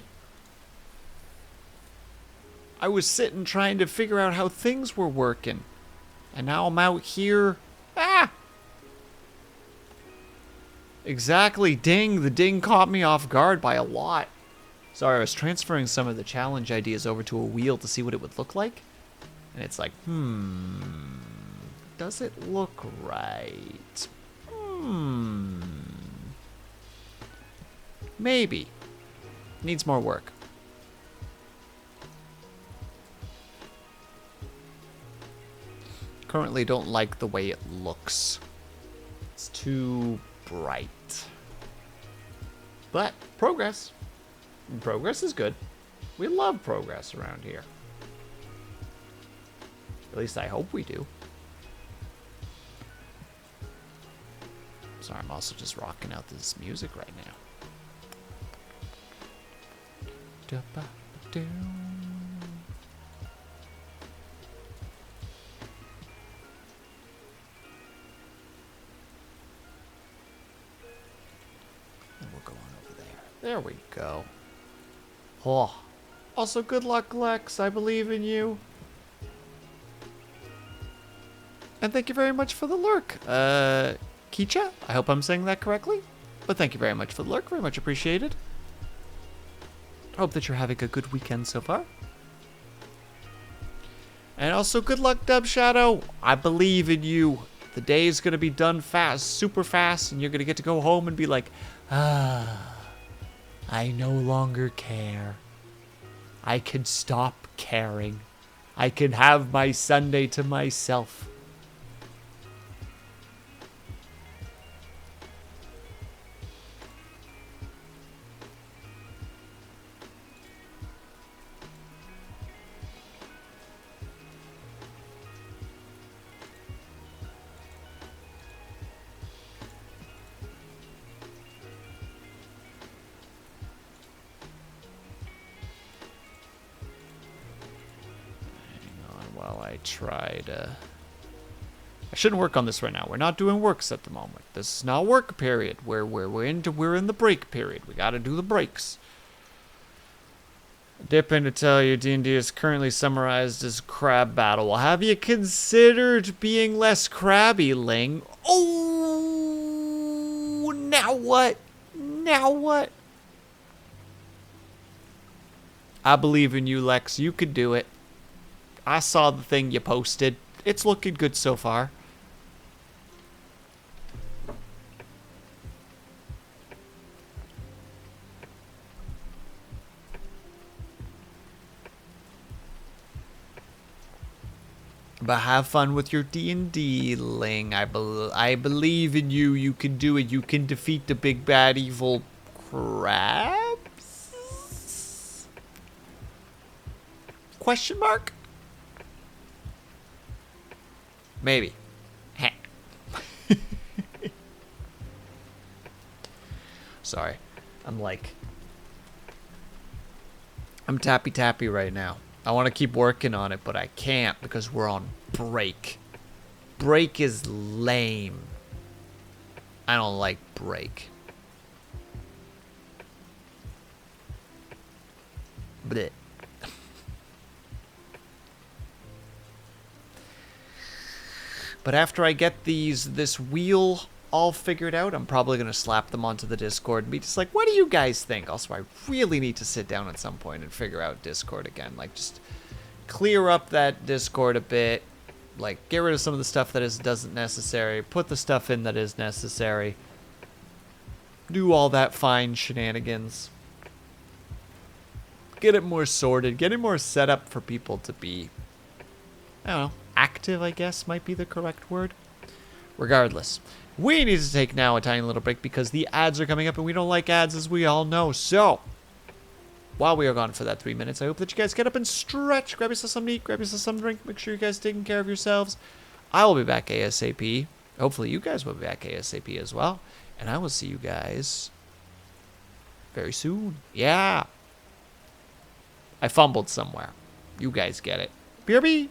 I was sitting trying to figure out how things were working. And now I'm out here. Ah! Exactly. Ding. The ding caught me off guard by a lot. Sorry, I was transferring some of the challenge ideas over to a wheel to see what it would look like. And it's like, does it look right? Maybe. Needs more work. Currently don't like the way it looks. It's too bright. But progress. Progress is good. We love progress around here. At least I hope we do. Sorry, I'm also just rocking out this music right now. And we'll go on over there. There we go. Oh. Also, good luck, Lex. I believe in you. And thank you very much for the lurk. Kicha? I hope I'm saying that correctly. But thank you very much for the lurk. Very much appreciated. Hope that you're having a good weekend so far. And also, good luck, Dub Shadow. I believe in you. The day is going to be done fast, super fast, and you're going to get to go home and be like, I no longer care. I can stop caring. I can have my Sunday to myself. I try to... I shouldn't work on this right now. We're not doing works at the moment. This is not work period. We're in the break period. We gotta do the breaks. Dip in to tell you D&D is currently summarized as crab battle. Well, have you considered being less crabby, Ling? Oh, now what? Now what? I believe in you, Lex. You could do it. I saw the thing you posted. It's looking good so far. But have fun with your D&D, Ling. I believe in you. You can do it. You can defeat the big bad evil crabs? Question mark? Maybe. Sorry. I'm tappy right now. I want to keep working on it, but I can't because we're on break. Break is lame. I don't like break. Blech. But after I get this wheel all figured out, I'm probably going to slap them onto the Discord and be just like, what do you guys think? Also, I really need to sit down at some point and figure out Discord again. Like, just clear up that Discord a bit. Like, get rid of some of the stuff that doesn't necessary. Put the stuff in that is necessary. Do all that fine shenanigans. Get it more sorted. Get it more set up for people to be, I don't know, active, I guess, might be the correct word. Regardless, we need to take now a tiny little break because the ads are coming up and we don't like ads, as we all know. So, while we are gone for that 3 minutes, I hope that you guys get up and stretch, grab yourself some meat, grab yourself some drink, make sure you guys are taking care of yourselves. I will be back ASAP. Hopefully you guys will be back ASAP as well. And I will see you guys very soon. Yeah. I fumbled somewhere. You guys get it. BRB!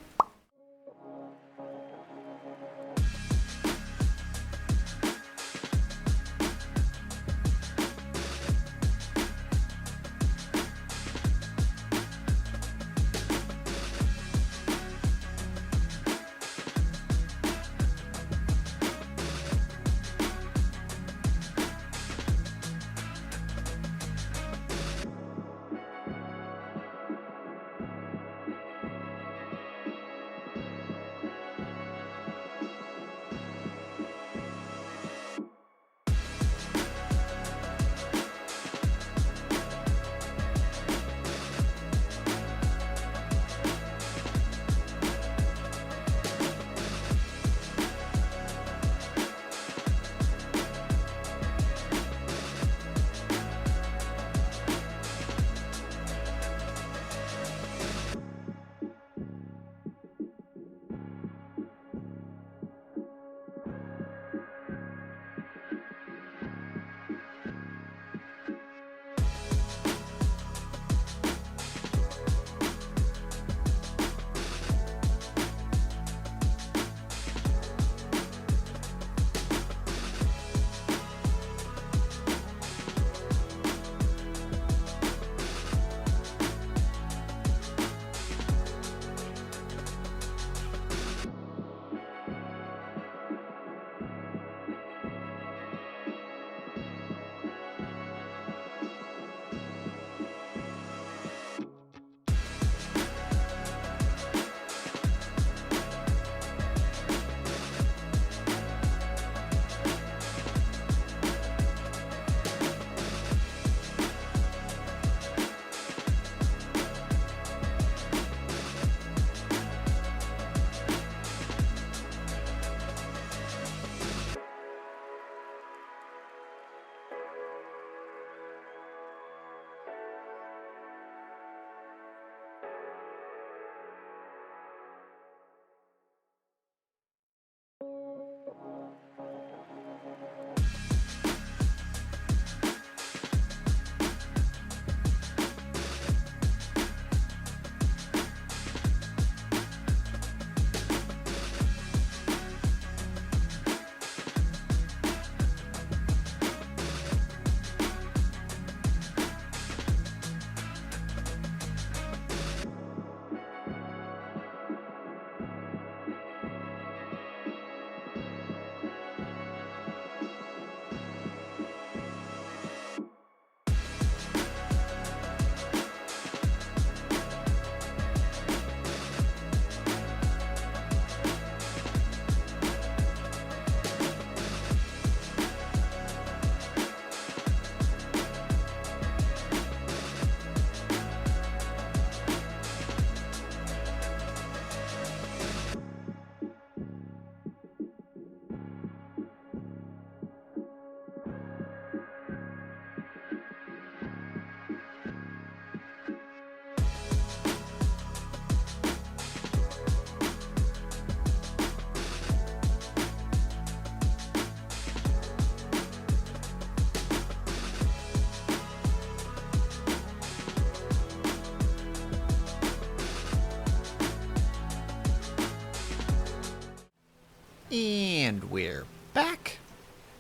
And we're back.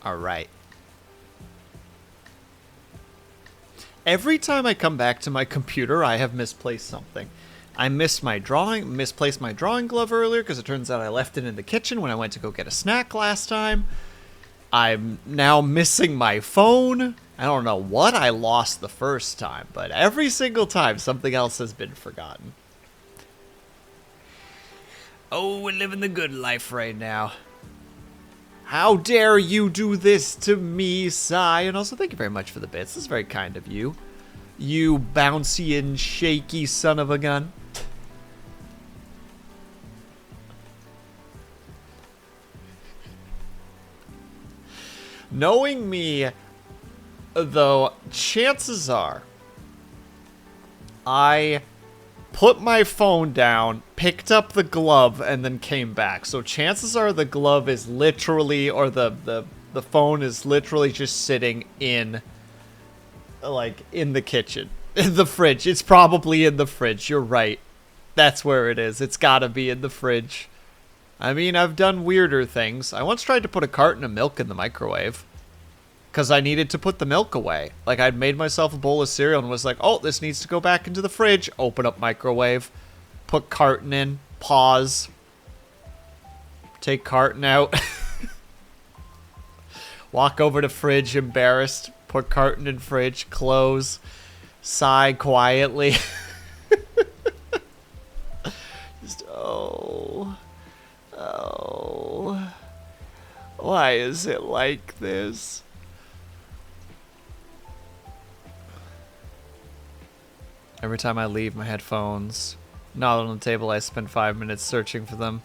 All right. Every time I come back to my computer, I have misplaced something. I misplaced my drawing glove earlier because it turns out I left it in the kitchen when I went to go get a snack last time. I'm now missing my phone. I don't know what I lost the first time, but every single time something else has been forgotten. Oh, we're living the good life right now. How dare you do this to me, Sai? And also, thank you very much for the bits. This is very kind of you. You bouncy and shaky son of a gun. Knowing me, though, chances are I put my phone down, picked up the glove, and then came back. So chances are the glove is literally, or the phone is literally just sitting in, like, in the kitchen. In the fridge. It's probably in the fridge. You're right. That's where it is. It's gotta be in the fridge. I mean, I've done weirder things. I once tried to put a carton of milk in the microwave because I needed to put the milk away. Like, I'd made myself a bowl of cereal and was like, oh, this needs to go back into the fridge. Open up microwave. Put carton in. Pause. Take carton out. Walk over to fridge, embarrassed. Put carton in fridge. Close. Sigh quietly. Just, oh. Why is it like this? Every time I leave my headphones not on the table, I spend 5 minutes searching for them.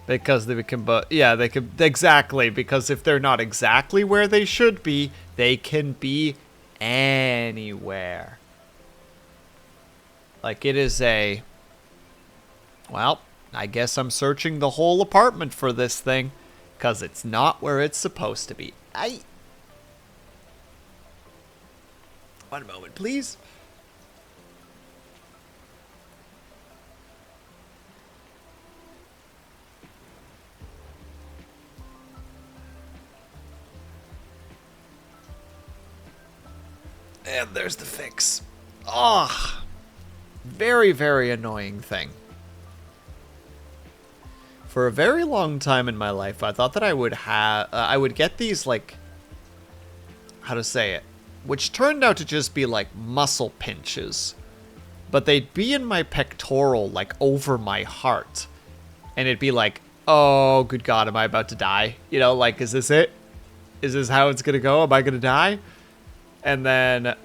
Because they can, they can, exactly, because if they're not exactly where they should be, they can be anywhere. Like, it is well, I guess I'm searching the whole apartment for this thing, because it's not where it's supposed to be. One moment, please. And there's the fix. Oh, very, very annoying thing. For a very long time in my life, I thought that I would get these, like, how to say it, which turned out to just be like muscle pinches, but they'd be in my pectoral, like over my heart, and it'd be like, oh, good God, am I about to die? You know, like, is this it? Is this how it's gonna go? Am I gonna die? And then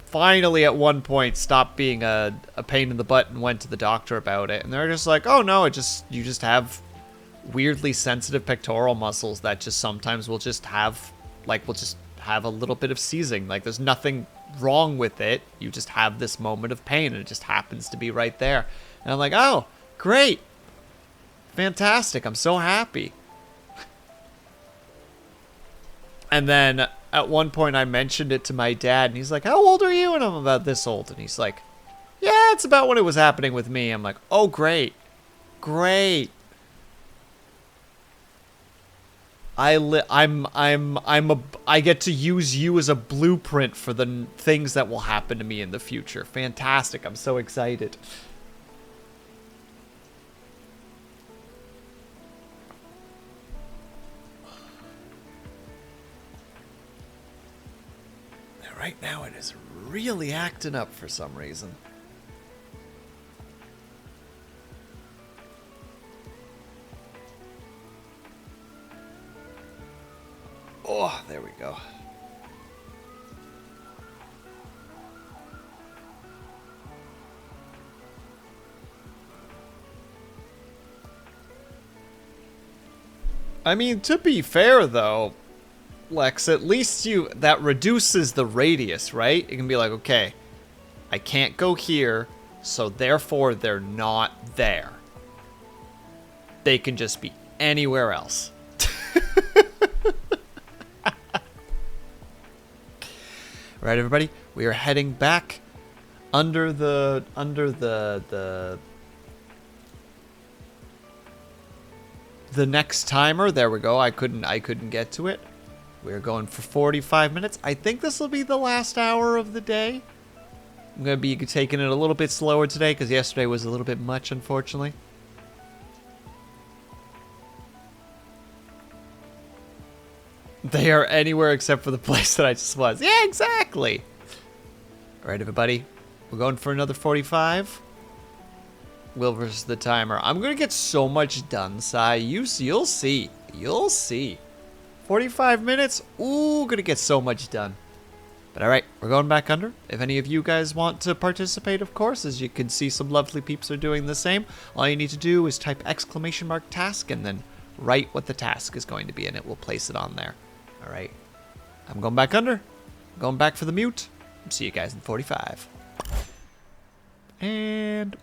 finally at one point stopped being a pain in the butt and went to the doctor about it. And they're just like, oh no, you just have weirdly sensitive pectoral muscles that just sometimes will just have a little bit of seizing. Like, there's nothing wrong with it. You just have this moment of pain and it just happens to be right there. And I'm like, oh, great. Fantastic. I'm so happy. And then at one point I mentioned it to my dad and he's like, how old are you? And I'm about this old. And he's like, yeah, it's about when it was happening with me. I'm like, oh, great. Great. I get to use you as a blueprint for the things that will happen to me in the future. Fantastic. I'm so excited. Right now it is really acting up for some reason. Oh, there we go. I mean, to be fair though, Lex, at least that reduces the radius, right? It can be like, okay, I can't go here, so therefore they're not there. They can just be anywhere else. Right, everybody, we are heading back under the the next timer. There we go. I couldn't get to it. We're going for 45 minutes. I think this will be the last hour of the day. I'm going to be taking it a little bit slower today because yesterday was a little bit much, unfortunately. They are anywhere except for the place that I just was. Yeah, exactly. All right, everybody. We're going for another 45. Will versus the timer. I'm going to get so much done, Sai. You'll see. You'll see. 45 minutes. Ooh, going to get so much done. But all right, we're going back under. If any of you guys want to participate, of course, as you can see some lovely peeps are doing the same. All you need to do is type !task and then write what the task is going to be, and it will place it on there. All right. I'm going back under. Going back for the mute. See you guys in 45. And...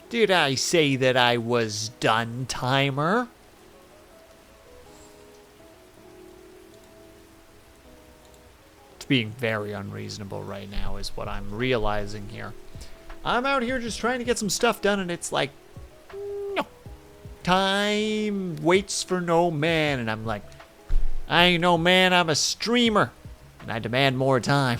Did I say that I was done, timer? It's being very unreasonable right now is what I'm realizing here. I'm out here just trying to get some stuff done, and it's like, no. Time waits for no man, and I'm like, I ain't no man, I'm a streamer, and I demand more time.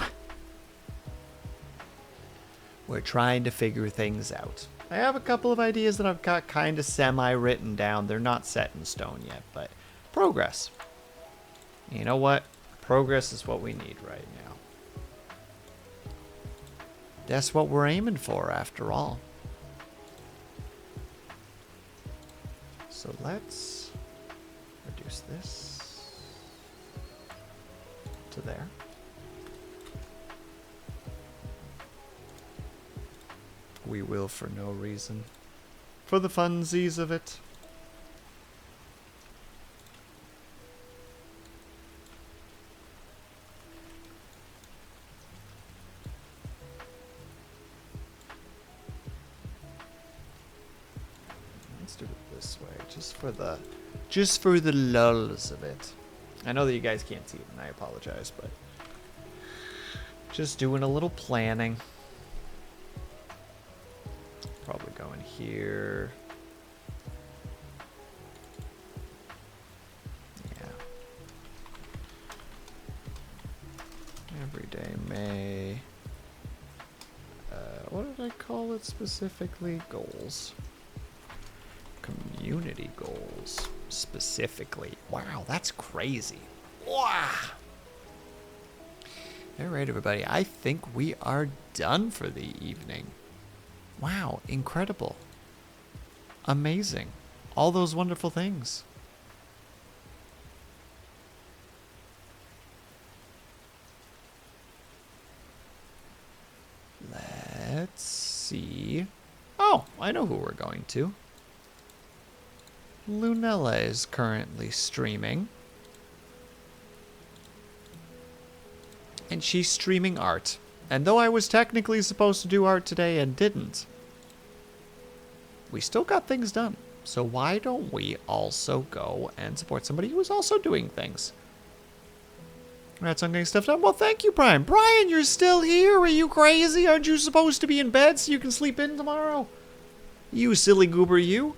We're trying to figure things out. I have a couple of ideas that I've got kind of semi-written down. They're not set in stone yet, but progress. You know what? Progress is what we need right now. That's what we're aiming for, after all. So let's reduce this to there. We will for no reason. For the funsies of it. Let's do it this way, just for the lulls of it. I know that you guys can't see it, and I apologize, but just doing a little planning. Probably going here. Yeah. Everyday May. What did I call it specifically? Goals. Community goals specifically. Wow, that's crazy. Wow. All right, everybody. I think we are done for the evening. Wow, incredible. Amazing. All those wonderful things. Let's see. Oh, I know who we're going to. Lunella is currently streaming. And she's streaming art. And though I was technically supposed to do art today and didn't, we still got things done. So why don't we also go and support somebody who is also doing things? Congrats on getting stuff done. Well, thank you, Brian. Brian, you're still here. Are you crazy? Aren't you supposed to be in bed so you can sleep in tomorrow? You silly goober, you.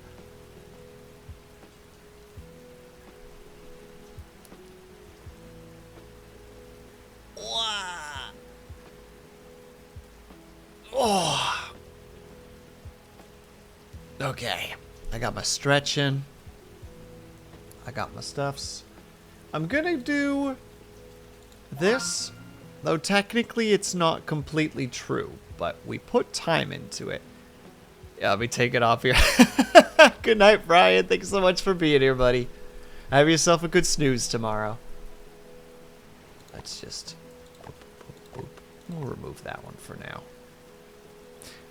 Oh. Okay. I got my stretching. I got my stuffs. I'm gonna do this, though technically it's not completely true, but we put time into it. Yeah, let me take it off here. Good night, Brian. Thanks so much for being here, buddy. Have yourself a good snooze tomorrow. Let's just... We'll remove that one for now.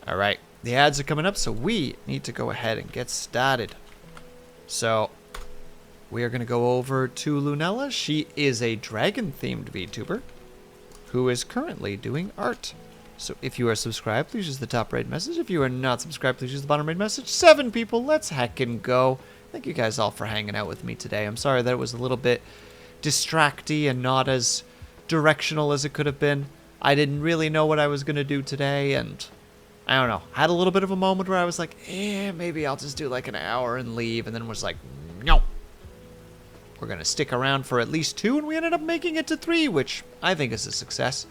Alright, the ads are coming up, so we need to go ahead and get started. So, we are going to go over to Lunella. She is a dragon-themed VTuber who is currently doing art. So if you are subscribed, please use the top right message. If you are not subscribed, please use the bottom right message. 7 people, let's heckin' go. Thank you guys all for hanging out with me today. I'm sorry that it was a little bit distracty and not as directional as it could have been. I didn't really know what I was going to do today, and I don't know. I had a little bit of a moment where I was like, maybe I'll just do like an hour and leave, and then was like, no. We're going to stick around for at least 2, and we ended up making it to 3, which I think is a success.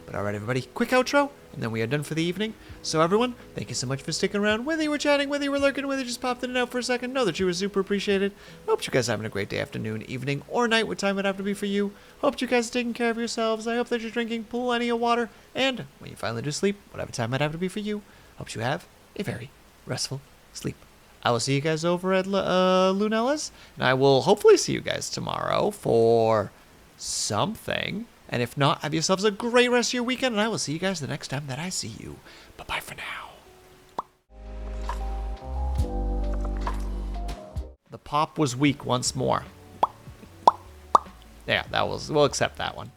But alright, everybody, quick outro, and then we are done for the evening. So everyone, thank you so much for sticking around. Whether you were chatting, whether you were lurking, whether you just popped in and out for a second, know that you were super appreciated. Hope you guys are having a great day, afternoon, evening, or night, what time it would have to be for you. Hope you guys are taking care of yourselves. I hope that you're drinking plenty of water. And when you finally do sleep, whatever time it have to be for you, hope you have a very restful sleep. I will see you guys over at Lunella's, and I will hopefully see you guys tomorrow for something. And if not, have yourselves a great rest of your weekend, and I will see you guys the next time that I see you. Bye-bye for now. The pop was weak once more. Yeah, we'll accept that one.